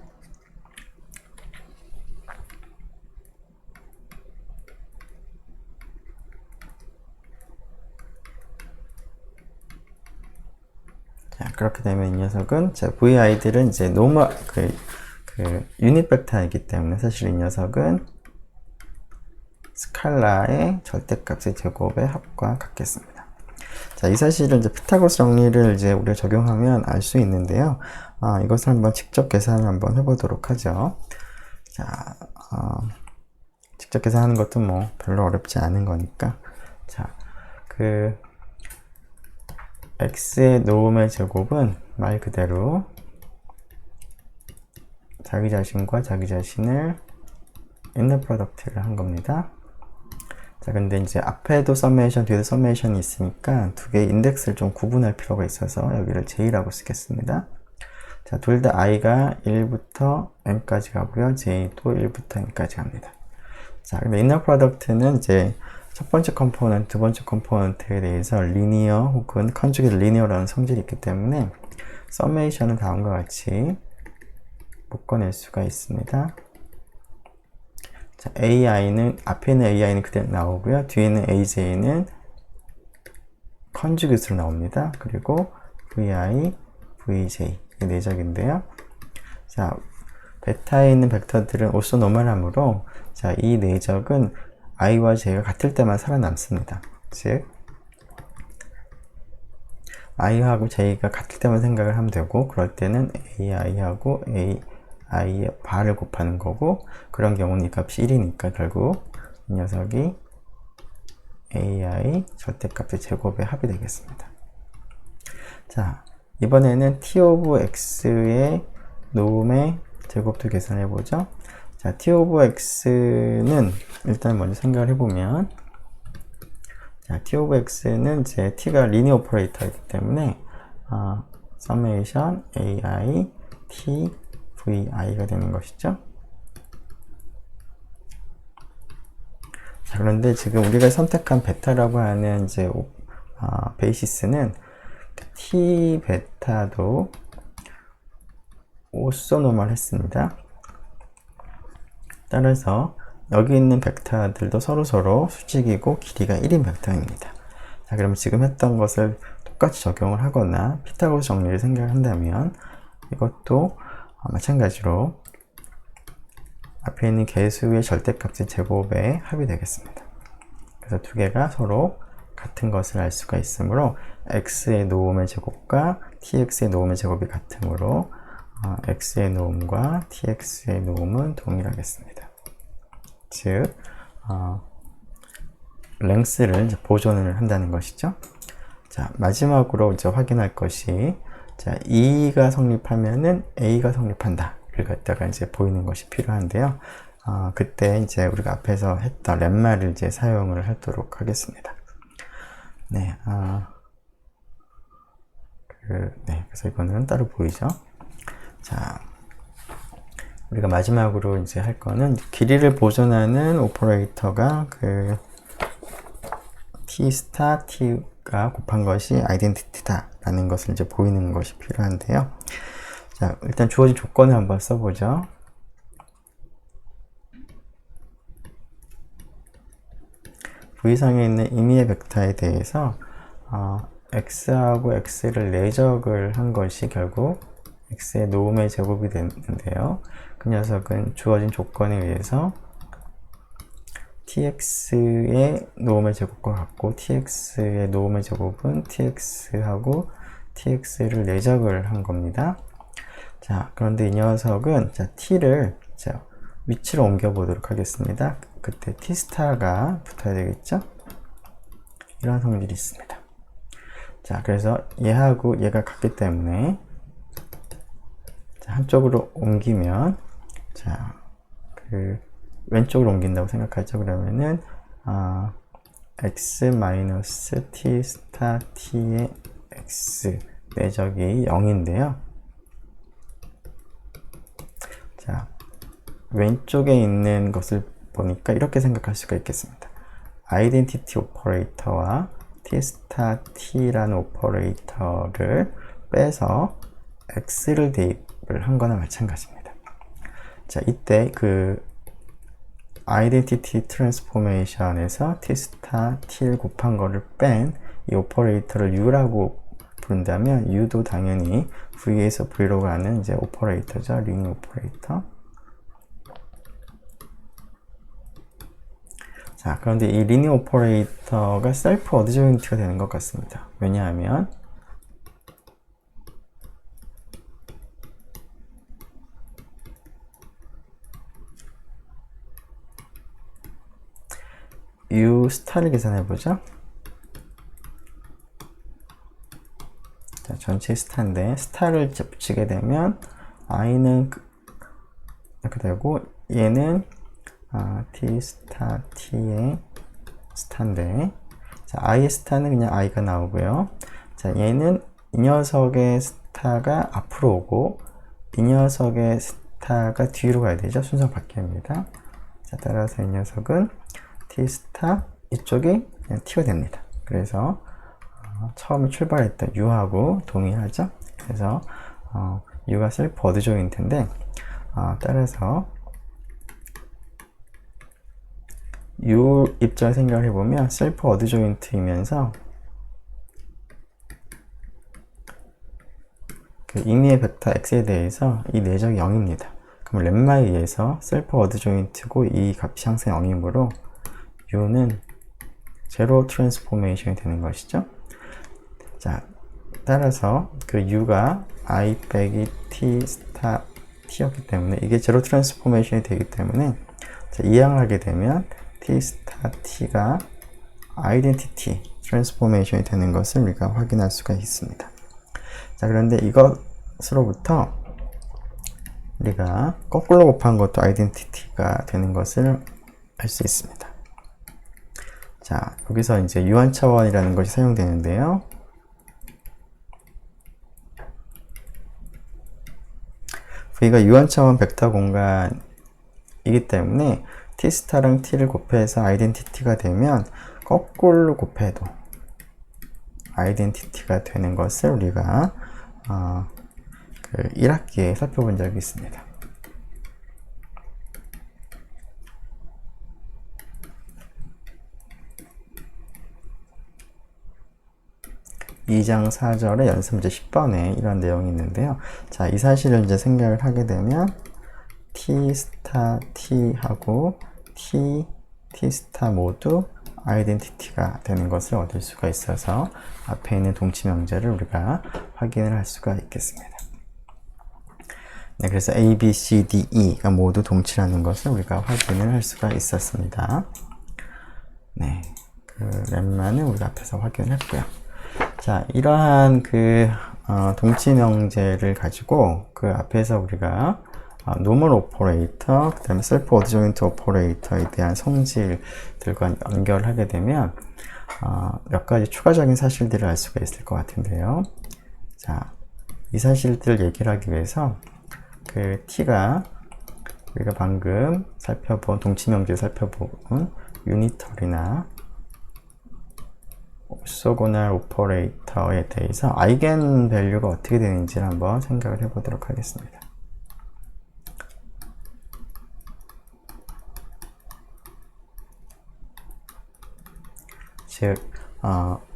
자, 그렇게 되면 이 녀석은 VI들은 이제 노멀 유닛 벡터이기 때문에 사실 이 녀석은 스칼라의 절대값의 제곱의 합과 같겠습니다. 자, 이 사실을 이제 피타고라스 정리를 이제 우리가 적용하면 알 수 있는데요. 이것을 한번 직접 계산을 한번 해보도록 하죠. 자, 직접 계산하는 것도 뭐 별로 어렵지 않은 거니까. 자, 그 x의 노음의 제곱은 말 그대로 자기 자신과 자기 자신을 인너 프로덕트를 한 겁니다. 자, 근데 이제 앞에도 서메이션, 뒤에도 서메이션이 있으니까 두 개의 인덱스를 좀 구분할 필요가 있어서 여기를 j라고 쓰겠습니다. 자, 둘 다 i가 1부터 n까지 가고요. j도 1부터 n까지 갑니다. 자, 근데 인너 프로덕트는 이제 첫 번째 컴포넌트, 두 번째 컴포넌트에 대해서 리니어 혹은 컨주게이트 리니어라는 성질이 있기 때문에 서메이션은 다음과 같이 묶어낼 수가 있습니다. 자, AI는 앞에 있는 AI는 그대로 나오고요. 뒤에 있는 AJ는 컨주게이트로 나옵니다. 그리고 VI, VJ 이 내적인데요. 자, 베타에 있는 벡터들은 오소노멀하므로 자, 이 내적은 i와 j가 같을 때만 살아남습니다. 즉 i하고 j가 같을 때만 생각을 하면 되고, 그럴 때는 ai하고 ai의 발을 곱하는 거고, 그런 경우는 이 값이 1이니까 결국 이 녀석이 ai 절대값의 제곱의 합이 되겠습니다. 자, 이번에는 t 오브 x의 노음의 제곱도 계산해 보죠. 자, t 오브 x는 일단 먼저 생각을 해보면, 자, t 오브 x는 제 t가 리니어 오퍼레이터이기 때문에 summation ai t vi가 되는 것이죠. 자, 그런데 지금 우리가 선택한 베타라고 하는 이제 베이시스는 t 베타도 오소노멀 했습니다. 따라서 여기 있는 벡터들도 서로 수직이고 길이가 1인 벡터입니다. 자, 그럼 지금 했던 것을 똑같이 적용을 하거나 피타고라스 정리를 생각한다면 이것도 마찬가지로 앞에 있는 개수의 절대값의 제곱의 합이 되겠습니다. 그래서 두 개가 서로 같은 것을 알 수가 있으므로 x의 노음의 제곱과 tx의 노음의 제곱이 같으므로 x의 노음과 tx의 노음은 동일하겠습니다. 즉 랭스를 이제 보존을 한다는 것이죠. 자, 마지막으로 이제 확인할 것이, 자, E가 성립하면은 A가 성립한다. 를 갖다가 이제 보이는 것이 필요한데요. 그때 이제 우리가 앞에서 했던 렘마를 이제 사용을 하도록 하겠습니다. 네, 그래서 이거는 따로 보이죠. 자, 우리가 마지막으로 이제 할 거는 길이를 보존하는 오퍼레이터가 그 t 스타 t가 곱한 것이 아이덴티티다 라는 것을 이제 보이는 것이 필요한데요. 자, 일단 주어진 조건을 한번 써보죠. V상에 있는 임의의 벡터에 대해서 x하고 x를 내적을 한 것이 결국 x의 노음의 제곱이 되는데요. 그 녀석은 주어진 조건에 의해서 tx의 노음의 제곱과 같고, tx의 노음의 제곱은 tx하고 tx를 내적을 한 겁니다. 자, 그런데 이 녀석은 자, t를 자, 위치로 옮겨 보도록 하겠습니다. 그때 t 스타가 붙어야 되겠죠? 이런 성질이 있습니다. 자, 그래서 얘하고 얘가 같기 때문에 자, 한쪽으로 옮기면, 자, 그 왼쪽으로 옮긴다고 생각하죠. 그러면은 x-t 스타 t의 x 내적이 0인데요. 자, 왼쪽에 있는 것을 보니까 이렇게 생각할 수가 있겠습니다. 아이덴티티 오퍼레이터와 t 스타 t라는 오퍼레이터를 빼서 x를 대입을 한 거나 마찬가지입니다. 자, 이때 그 아이덴티티 트랜스포메이션에서 t 스타 t를 곱한 거를 뺀 이 오퍼레이터를 u라고 부른다면 u도 당연히 v에서 v로 가는 이제 오퍼레이터죠. 리니어 오퍼레이터. 자, 그런데 이 리니어 오퍼레이터가 셀프 어드조인트가 되는 것 같습니다. 왜냐하면 u 스타를 계산해 보죠. 자, 전체 스타인데 스타를 붙이게 되면 i는 이렇게 되고, 얘는 t 스타 t의 스타인데, 자, i의 스타는 그냥 i가 나오고요. 자, 얘는 이 녀석의 스타가 앞으로 오고 이 녀석의 스타가 뒤로 가야 되죠. 순서 바뀝니다. 자, 따라서 이 녀석은 t 스타 이쪽이 그냥 t가 됩니다. 그래서 처음에 출발했던 u하고 동일하죠. 그래서 u가 셀프 어드조인트인데, 따라서 u 입장 생각을 해보면 셀프 어드조인트이면서 그 임의의 벡터 x에 대해서 이 내적이 0입니다. 그럼 렘마에 의해서 셀프 어드 조인트고 이 값이 항상 0이므로 u는 제로 트랜스포메이션이 되는 것이죠. 자, 따라서 그 u가 i 빼기 t 스타 t였기 때문에 이게 제로 트랜스포메이션이 되기 때문에 자, 이항을 하게 되면 t 스타 t가 아이덴티티 트랜스포메이션이 되는 것을 우리가 확인할 수가 있습니다. 자, 그런데 이것으로부터 우리가 거꾸로 곱한 것도 아이덴티티가 되는 것을 알 수 있습니다. 자, 여기서 이제 유한차원이라는 것이 사용되는데요. V가 유한차원 벡터 공간이기 때문에 T스타랑 T를 곱해서 아이덴티티가 되면 거꾸로 곱해도 아이덴티티가 되는 것을 우리가 1학기에 살펴본 적이 있습니다. 2장 4절의 연습문제 10번에 이런 내용이 있는데요. 자, 이 사실을 이제 생각을 하게 되면 T 스타 T하고 T 스타 모두 아이덴티티가 되는 것을 얻을 수가 있어서 앞에 있는 동치명제를 우리가 확인을 할 수가 있겠습니다. 네, 그래서 A, B, C, D, E가 모두 동치라는 것을 우리가 확인을 할 수가 있었습니다. 네, 그 렘마는 우리가 앞에서 확인을 했고요. 자, 이러한 동치 명제를 가지고 그 앞에서 우리가 노멀 오퍼레이터, 그 다음에 셀프 어드 조인트 오퍼레이터에 대한 성질들과 연결하게 되면 몇 가지 추가적인 사실들을 알 수가 있을 것 같은데요. 자, 이 사실들을 얘기를 하기 위해서 그 t가 우리가 방금 동치 명제 살펴본 유니털이나 오소고날 오퍼레이터에 대해서 아이겐 밸류가 어떻게 되는지를 한번 생각을 해보도록 하겠습니다. 즉,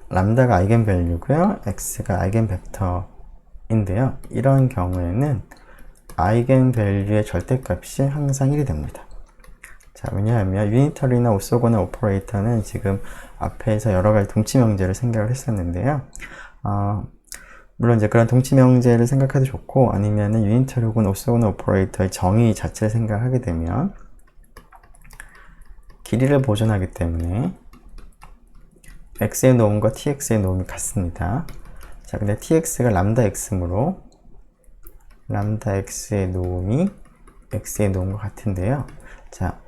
람다가 아이겐 밸류고요, x가 아이겐 벡터인데요. 이런 경우에는 아이겐 밸류의 절대값이 항상 1이 됩니다. 자, 왜냐하면 유니터리나 오소고날 오퍼레이터는 지금 앞에서 여러 가지 동치 명제를 생각을 했었는데요. 물론 이제 그런 동치 명제를 생각해도 좋고, 아니면은 유니터리 혹은 오소고날 오퍼레이터의 정의 자체를 생각하게 되면 길이를 보존하기 때문에 x의 노음과 tx의 노음이 같습니다. 자, 근데 tx가 람다 x이므로 람다 x의 노음이 x의 노음과 같은데요. 자,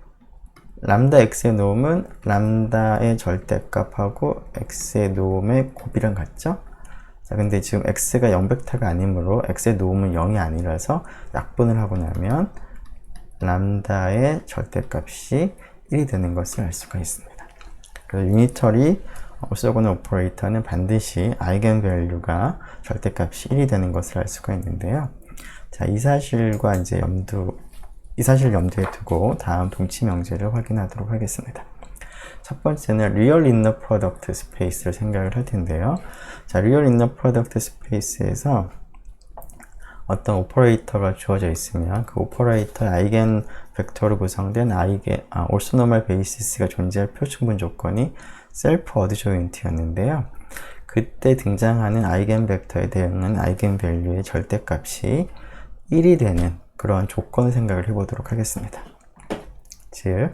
람다 x의 노음은 람다의 절대값하고 x의 노음의 곱이랑 같죠? 자, 근데 지금 x가 0벡터가 아니므로 x의 노음은 0이 아니라서 약분을 하고 나면 람다의 절대값이 1이 되는 것을 알 수가 있습니다. 그래서 유니터리 오소고날 오퍼레이터는 반드시 아이겐 밸류가 절대값이 1이 되는 것을 알 수가 있는데요. 자, 이 사실과 이제 이 사실을 염두에 두고 다음 동치 명제를 확인하도록 하겠습니다. 첫 번째는 리얼 인너 프로덕트 스페이스를 생각을 할 텐데요. 자, 리얼 인너 프로덕트 스페이스에서 어떤 오퍼레이터가 주어져 있으면 그 오퍼레이터의 아이겐 벡터로 구성된 오소노멀 베이시스가 존재할 표충분 조건이 셀프 어드 조인트였는데요. 그때 등장하는 아이겐 벡터에 대응하는 아이겐 밸류의 절대값이 1이 되는 그런 조건 생각을 해보도록 하겠습니다. 즉,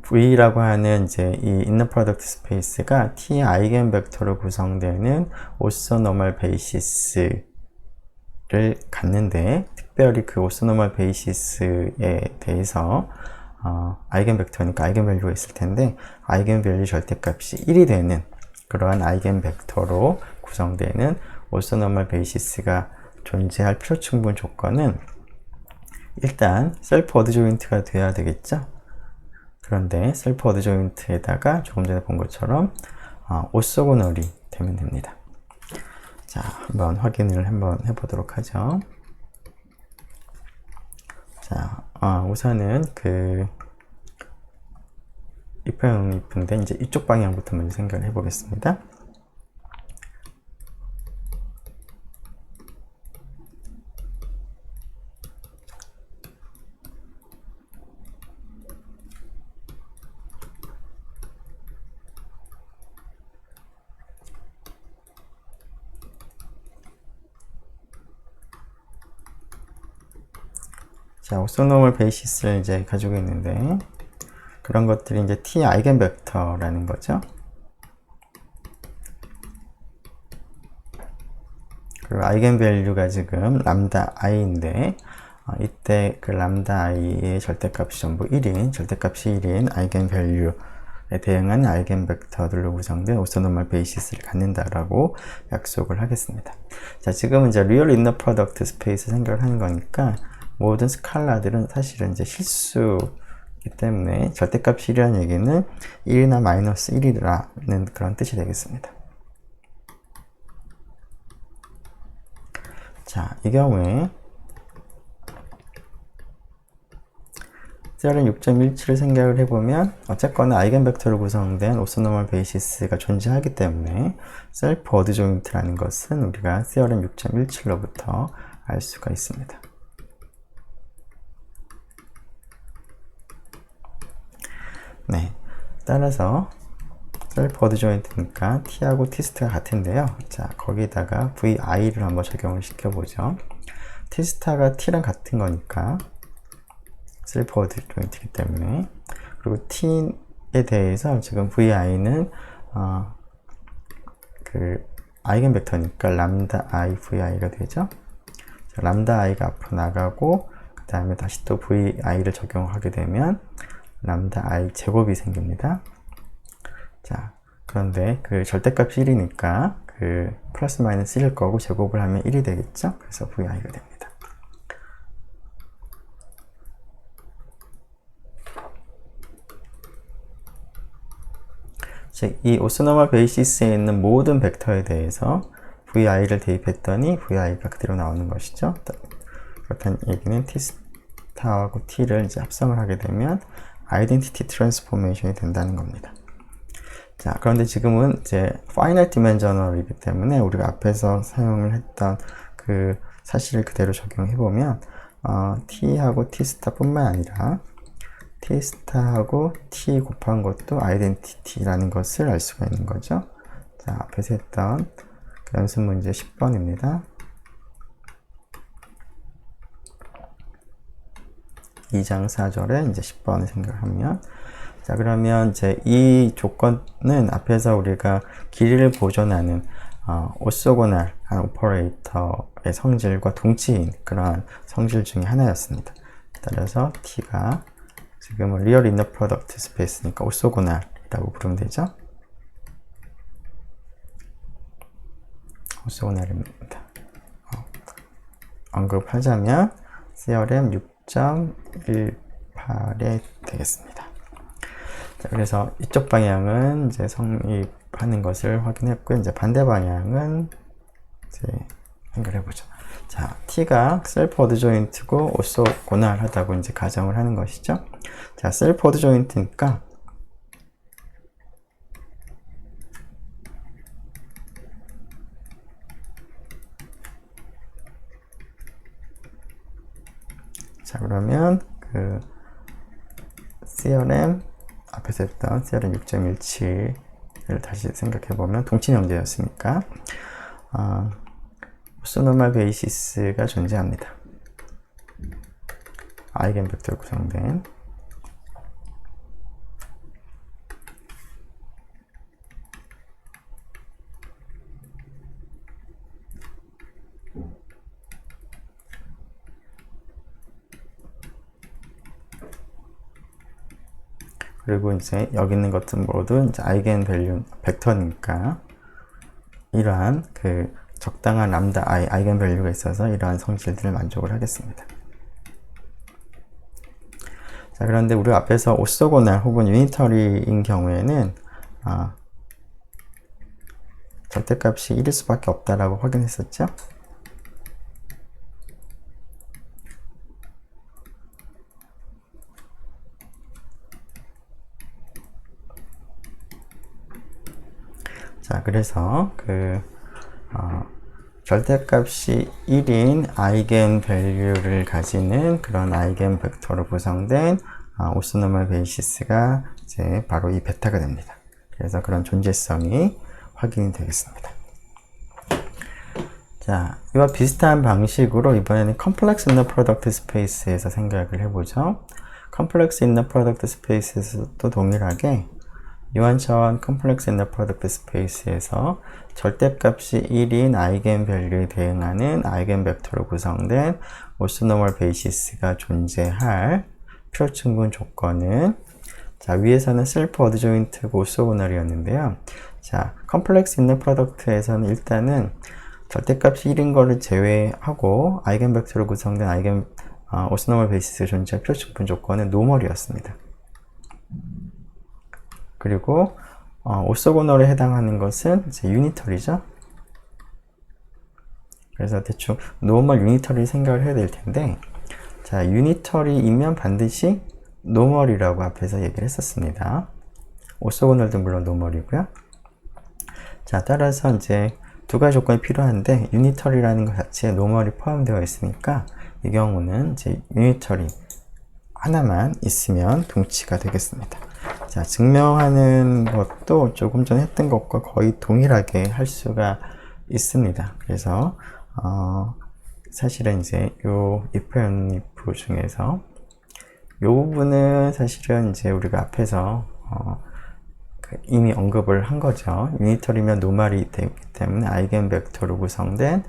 V라고 하는 이제 이 인너 프로덕트 스페이스가 T의 아이겐 벡터로 구성되는 오소노멀 베이시스를 갖는데, 특별히 그 오소노멀 베이시스에 대해서 아이겐 벡터니까 아이겐 밸류가 있을 텐데, 아이겐 밸류 절대값이 1이 되는 그러한 아이겐 벡터로 구성되는 오소노멀 베이시스가 존재할 표충분 조건은 일단 셀프 어드 조인트가 돼야 되겠죠. 그런데 셀프 어드 조인트에다가 조금 전에 본 것처럼 오소고널이 되면 됩니다. 자, 한번 확인을 해보도록 하죠. 자, 우선은 이 표현은 이쁜데 이제 이쪽 방향부터 먼저 생각을 해보겠습니다. 자, 오소노멀 베이시스를 이제 가지고 있는데, 그런 것들이 이제 t 아이겐 벡터라는 거죠. 그리고 아이겐 밸류가 지금 람다 i인데, 이때 그 람다 i의 절대값이 전부 1인, 절대값이 1인 아이겐 밸류에 대응하는 아이겐 벡터들로 구성된 오소노멀 베이시스를 갖는다라고 약속을 하겠습니다. 자, 지금은 이제 리얼 인너 프로덕트 스페이스 생각을 하는 거니까 모든 스칼라들은 사실은 이제 실수이기 때문에 절대값이 1이라는 얘기는 1이나 마이너스 1이라는 그런 뜻이 되겠습니다. 자, 이 경우에 CRN 6.17을 생각을 해보면 어쨌거나 아이겐 벡터로 구성된 오소노멀 베이시스가 존재하기 때문에 셀프 어드 조인트라는 것은 우리가 CRN 6.17로부터 알 수가 있습니다. 네, 따라서 셀프 어드 조인트니까 t하고 t스타가 같은데요. 자, 거기다가 vi를 한번 적용을 시켜보죠. t스타가 t랑 같은 거니까 셀프 어드 조인트이기 때문에, 그리고 t에 대해서 지금 vi는 그 아이겐 벡터니까 람다 i vi가 되죠. 자, 람다 i가 앞으로 나가고 그 다음에 다시 또 vi를 적용하게 되면 람다 i 제곱이 생깁니다. 자, 그런데 그 절대값이 1이니까 그 플러스 마이너스 1일 거고 제곱을 하면 1이 되겠죠. 그래서 vi가 됩니다. 즉, 이 오소노멀 베이시스에 있는 모든 벡터에 대해서 vi를 대입했더니 vi가 그대로 나오는 것이죠. 그렇다는 얘기는 t스타하고 t를 이제 합성을 하게 되면 아이덴티티 트랜스포메이션이 된다는 겁니다. 자, 그런데 지금은 이제 파이널 디멘셔널이기 때문에 우리가 앞에서 사용을 했던 그 사실을 그대로 적용해 보면 t하고 t스타 뿐만 아니라 t스타하고 t 곱한 것도 아이덴티티라는 것을 알 수가 있는 거죠. 자, 앞에서 했던 그 연습 문제 10번입니다. 2장 4절에 이제 10번을 생각하면, 자, 그러면 이제 이 조건은 앞에서 우리가 길이를 보존하는 오소고널 오퍼레이터의 성질과 동치인 그러한 성질 중에 하나였습니다. 따라서 t가 지금은 리얼 인너 프로덕트 스페이스니까 오소고널이라고 부르면 되죠. 오소고널입니다. 언급하자면 CRM 6.18에 되겠습니다. 자, 그래서 이쪽 방향은 이제 성립하는 것을 확인했고, 이제 반대 방향은 이제 연결해 보죠. 자, t가 셀프 어드 조인트고 오소고널하다고 이제 가정을 하는 것이죠. 자, 셀프 어드 조인트니까 자, 그러면 그 CRM 앞에서 했던 CRM 6.17을 다시 생각해 보면 동친 형제였으니까 오소노멀 베이시스가 존재합니다. 아이겐 벡터로 구성된. 그리고 이제 여기 있는 것은 모두 이제 아이겐 밸류 벡터니까 이러한 그 적당한 람다 아이겐 밸류가 있어서 이러한 성질들을 만족을 하겠습니다. 자, 그런데 우리 앞에서 오소고널 혹은 유니터리인 경우에는 절대값이 1일 수밖에 없다라고 확인했었죠. 자, 그래서 그 절대값이 1인 아이겐 밸류를 가지는 그런 아이겐 벡터로 구성된 오소노멀 베이시스가 이제 바로 이 베타가 됩니다. 그래서 그런 존재성이 확인이 되겠습니다. 자, 이와 비슷한 방식으로 이번에는 컴플렉스 인너 프로덕트 스페이스에서 생각을 해보죠. 컴플렉스 인너 프로덕트 스페이스에서도 동일하게 유한차원 컴플렉스 인너 프로덕트 스페이스에서 절대값이 1인 아이겐 밸류에 대응하는 아이겐 벡터로 구성된 오소노멀 베이시스가 존재할 필요충분 조건은, 자, 위에서는 셀프 어드조인트고 오소고널이었는데요. 자, 컴플렉스 인너 프로덕트에서는 일단은 절대값이 1인 거를 제외하고 아이겐 벡터로 구성된 오소노멀 베이시스가 존재할 필요충분 조건은 노멀이었습니다. 그리고 오소고널에 해당하는 것은 이제 유니터리죠. 그래서 대충 노멀 유니터리 생각을 해야 될 텐데, 자, 유니터리이면 반드시 노멀이라고 앞에서 얘기를 했었습니다. 오소고널도 물론 노멀이고요. 자, 따라서 이제 두 가지 조건이 필요한데 유니터리라는 것 자체에 노멀이 포함되어 있으니까 이 경우는 이제 유니터리 하나만 있으면 동치가 되겠습니다. 자, 증명하는 것도 조금 전에 했던 것과 거의 동일하게 할 수가 있습니다. 그래서 사실은 이제 요 if and if 중에서 요 부분은 사실은 이제 우리가 앞에서 이미 언급을 한 거죠. 유니터리면 노멀이 되기 때문에 아이겐 벡터로 구성된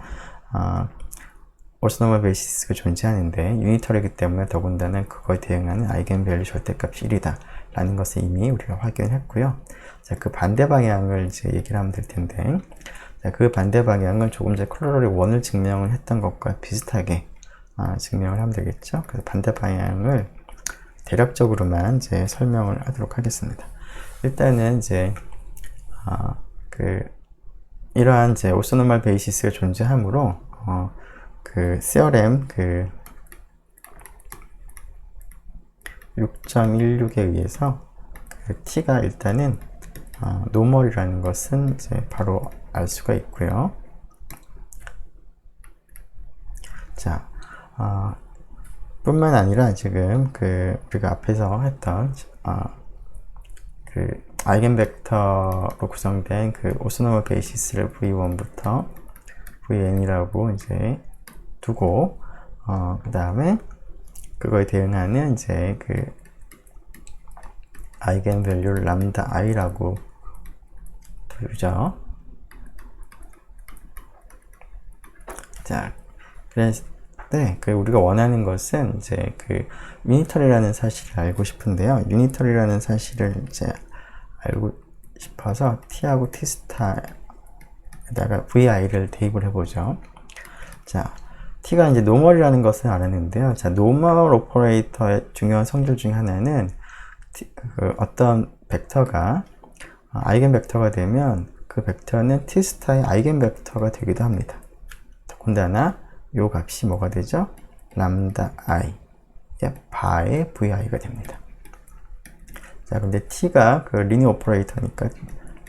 오소노멀 베이시스가 존재하는데, 유니터리이기 때문에 더군다나 그거에 대응하는 아이겐 밸류 절대값이 1이다 라는 것을 이미 우리가 확인했고요. 자, 그 반대 방향을 이제 얘기를 하면 될 텐데, 자, 그 반대 방향은 조금 전에 콜로리 1을 증명을 했던 것과 비슷하게 증명을 하면 되겠죠. 그래서 반대 방향을 대략적으로만 이제 설명을 하도록 하겠습니다. 일단은 이제 이러한 이제 오소노멀 베이시스가 존재하므로 그 CRM 6.16에 의해서 t가 일단은 노멀이라는 것은 이제 바로 알 수가 있고요. 자, 뿐만 아니라 지금 우리가 앞에서 했던 아이겐 벡터로 구성된 오소노멀 베이시스를 v1부터 vn이라고 이제 두고, 그 다음에 그거에 대응하는 이제 아이겐 밸류를 람다 i라고 두죠. 자, 그래서 우리가 원하는 것은 이제 유니터리라는 사실을 알고 싶은데요. 유니터리라는 사실을 이제 알고 싶어서 t하고 t스타에다가 vi를 대입을 해보죠. 자, t가 이제 노멀이라는 것을 알았는데요. 자, 노멀 오퍼레이터의 중요한 성질 중에 하나는 어떤 벡터가 아이겐 벡터가 되면 그 벡터는 t스타의 아이겐 벡터가 되기도 합니다. 더군다나 요 값이 뭐가 되죠? 람다 i의 바의 vi가 됩니다. 자, 근데 t가 리니어 오퍼레이터니까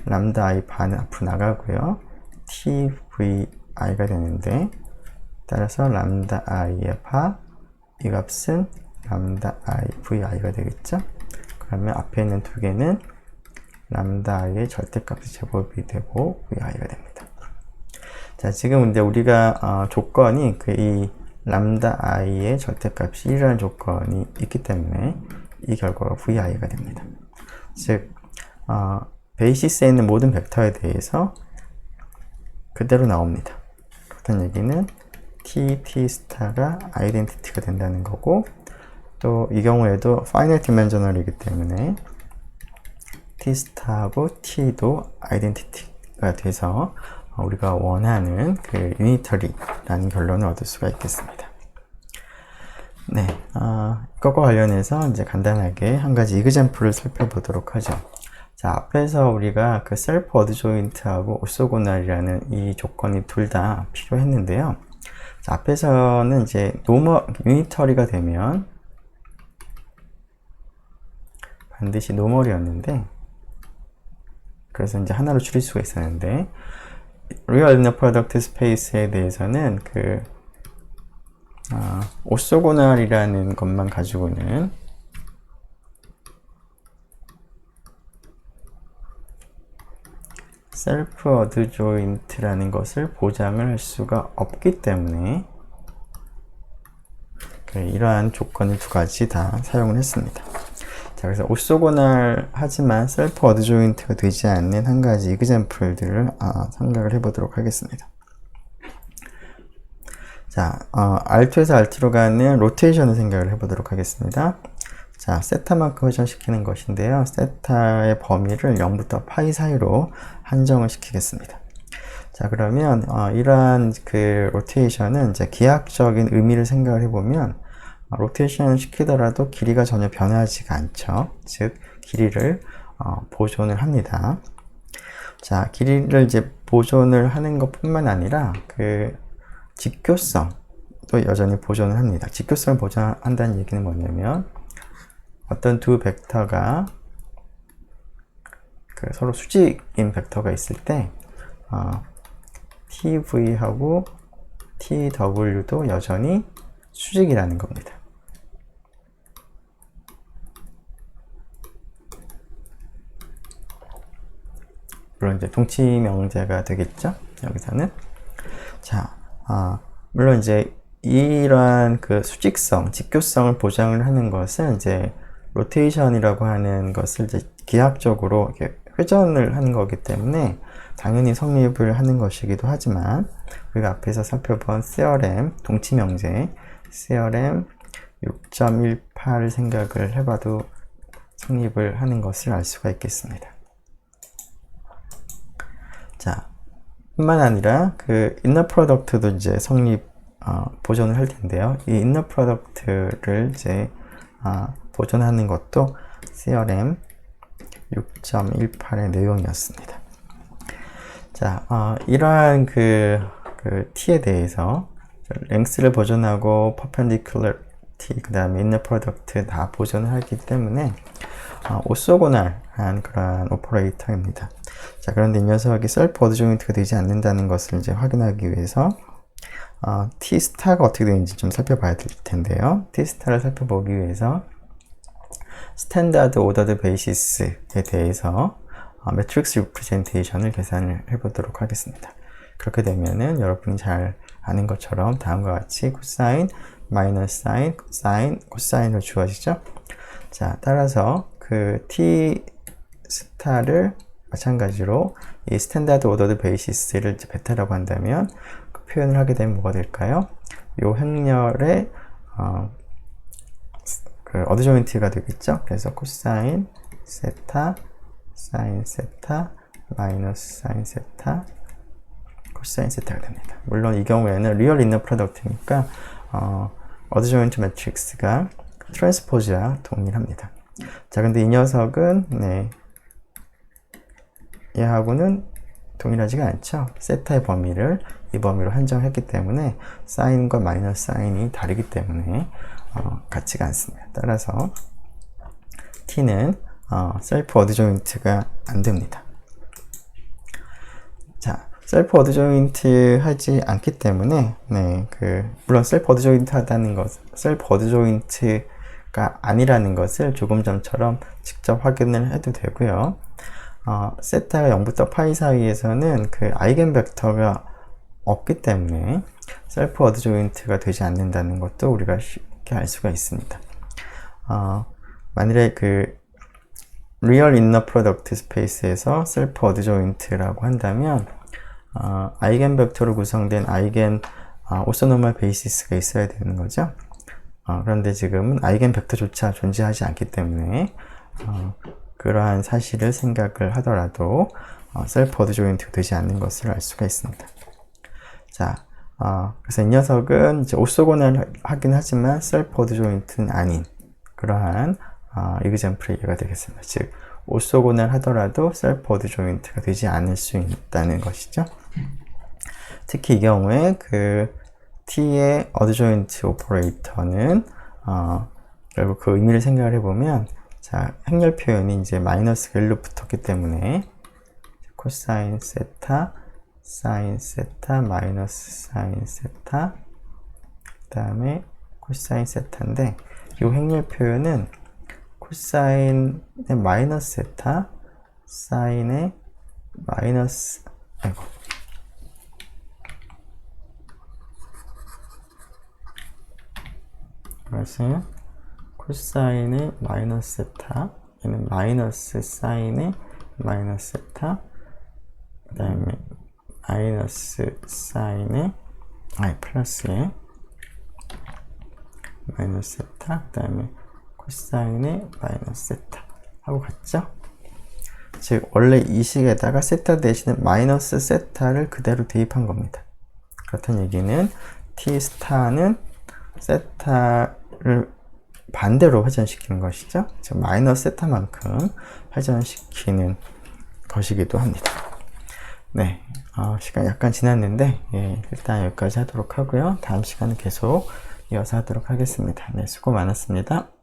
람다 i 바는 앞으로 나가고요. tvi가 되는데, 따라서 람다 i의 바, 이 값은 람다 i vi가 되겠죠? 그러면 앞에 있는 두 개는 람다 i의 절대값의 제곱이 되고 vi가 됩니다. 자, 지금 근데 우리가 조건이 이 람다 i의 절대값이 1이라는 조건이 있기 때문에 이 결과가 vi가 됩니다. 즉, 베이시스에 있는 모든 벡터에 대해서 그대로 나옵니다. 그렇다는 얘기는 t 스타가 아이덴티티가 된다는 거고, 또 이 경우에도 파이널 디멘저널이기 때문에 t 스타하고 t도 아이덴티티가 돼서 우리가 원하는 유니터리라는 결론을 얻을 수가 있겠습니다. 네, 이것과 관련해서 이제 간단하게 한 가지 이그젬플을 살펴보도록 하죠. 자, 앞에서 우리가 셀프 어드조인트하고 오소고널이라는 이 조건이 둘 다 필요했는데요. 자, 앞에서는 이제 유니터리가 되면 반드시 노멀이었는데, 그래서 이제 하나로 줄일 수가 있었는데, 리얼 인너 프로덕트 스페이스에 대해서는 오소고널이라는 것만 가지고는 셀프 어드조인트라는 것을 보장을 할 수가 없기 때문에 이러한 조건을 두 가지 다 사용을 했습니다. 자, 그래서 오소고날 하지만 셀프 어드조인트가 되지 않는 한 가지 이그젬플들을 생각을 해보도록 하겠습니다. 자, R2에서 R2로 가는 로테이션을 생각을 해보도록 하겠습니다. 자, 세타만큼 회전시키는 것인데요. 세타의 범위를 0부터 파이 사이로 한정을 시키겠습니다. 자, 그러면 이러한 그 로테이션은 이제 기하학적인 의미를 생각을 해보면 로테이션을 시키더라도 길이가 전혀 변하지가 않죠. 즉 길이를 보존을 합니다. 자, 길이를 이제 보존을 하는 것뿐만 아니라 그 직교성도 여전히 보존을 합니다. 직교성을 보존한다는 얘기는 뭐냐면 어떤 두 벡터가 그 서로 수직인 벡터가 있을 때 TV하고 TW도 여전히 수직이라는 겁니다. 물론 이제 동치명제가 되겠죠. 여기서는 자, 물론 이제 이러한 그 수직성, 직교성을 보장을 하는 것은 이제 로테이션이라고 하는 것을 이제 기하학적으로 이렇게 회전을 하는 거기 때문에 당연히 성립을 하는 것이기도 하지만 우리가 앞에서 살펴본 세어렘, 동치명제, 세어렘 6.18을 생각을 해봐도 성립을 하는 것을 알 수가 있겠습니다. 자, 뿐만 아니라 그 인너 프로덕트도 이제 보존을 할 텐데요. 이 인너 프로덕트를 이제 보존하는 것도 세어렘 6.18의 내용이었습니다. 자, 이러한 그 t에 대해서 랭스를 보존하고 퍼펜디큘러티, 그 다음에 인너 프로덕트 다 보존을 하기 때문에 오소고날한 그러한 오퍼레이터입니다. 자, 그런데 이 녀석이 셀프 어드조인트가 되지 않는다는 것을 이제 확인하기 위해서 T 스타가 어떻게 되는지 좀 살펴봐야 될 텐데요. T 스타를 살펴보기 위해서 스탠다드 오더드 베이시스에 대해서 매트릭스 리프레젠테이션을 계산을 해보도록 하겠습니다. 그렇게 되면은 여러분이 잘 아는 것처럼 다음과 같이 코사인, 마이너스 사인, 사인, 코사인으로 주어지죠. 자, 따라서 그 T 스타를 마찬가지로 이 스탠다드 오더드 베이시스를 베타라고 한다면 그 표현을 하게 되면 뭐가 될까요? 요 행렬의 그 어드조인트가 되겠죠. 그래서 코사인 세타, 사인 세타, 마이너스 사인 세타, 코사인 세타가 됩니다. 물론 이 경우에는 리얼 인너 프로덕트니까 어드조인트 매트릭스가 트랜스포즈와 동일합니다. 자, 근데 이 녀석은 얘하고는 동일하지가 않죠. 세타의 범위를 이 범위로 한정했기 때문에 사인과 마이너스 사인이 다르기 때문에 같지가 않습니다. 따라서 t는 셀프 어드조인트가 안 됩니다. 자, 셀프 어드조인트 하지 않기 때문에 물론 셀프 어드조인트 하다는 것, 셀프 어드조인트가 아니라는 것을 조금 전처럼 직접 확인을 해도 되고요. 세타가 0부터 파이 사이에서는 그 아이겐 벡터가 없기 때문에 셀프 어드조인트가 되지 않는다는 것도 우리가 쉽게 알 수가 있습니다. 만일에 그 리얼 인너 프로덕트 스페이스에서 셀프 어드조인트라고 한다면 아이겐 벡터로 구성된 아이겐 오소노멀 베이시스가 있어야 되는 거죠. 그런데 지금은 아이겐 벡터조차 존재하지 않기 때문에 그러한 사실을 생각을 하더라도 셀프 어드조인트가 되지 않는 것을 알 수가 있습니다. 자, 그래서 이 녀석은 이제 오소고날 하긴 하지만 셀프 어드조인트는 아닌 그러한 이그젬플의 예가 되겠습니다. 즉 오소고날 하더라도 셀프 어드조인트가 되지 않을 수 있다는 것이죠. 특히 이 경우에 그 t의 어드조인트 오퍼레이터는 결국 그 의미를 생각을 해보면 자, 행렬 표현이 이제 마이너스가 1로 붙었기 때문에 코사인 세타, 사인 세타, 마이너스 사인 세타, 그 다음에 코사인 세타인데 이 행렬 표현은 코사인의 마이너스 세타, 사인의 마이너스, 아이고. 이것은 코사인의 마이너스 세타, 얘는 마이너스 사인의 마이너스 세타, 그 다음에 마이너스 사인의, 플러스의 마이너스 세타, 그 다음에 코사인의 마이너스 세타 하고 같죠? 즉 원래 이 식에다가 세타 대신에 마이너스 세타를 그대로 대입한 겁니다. 그렇다는 얘기는 t 스타는 세타를 반대로 회전시키는 것이죠. 즉 마이너스 세타만큼 회전시키는 것이기도 합니다. 네, 시간 약간 지났는데 일단 여기까지 하도록 하고요. 다음 시간은 계속 이어서 하도록 하겠습니다. 네, 수고 많았습니다.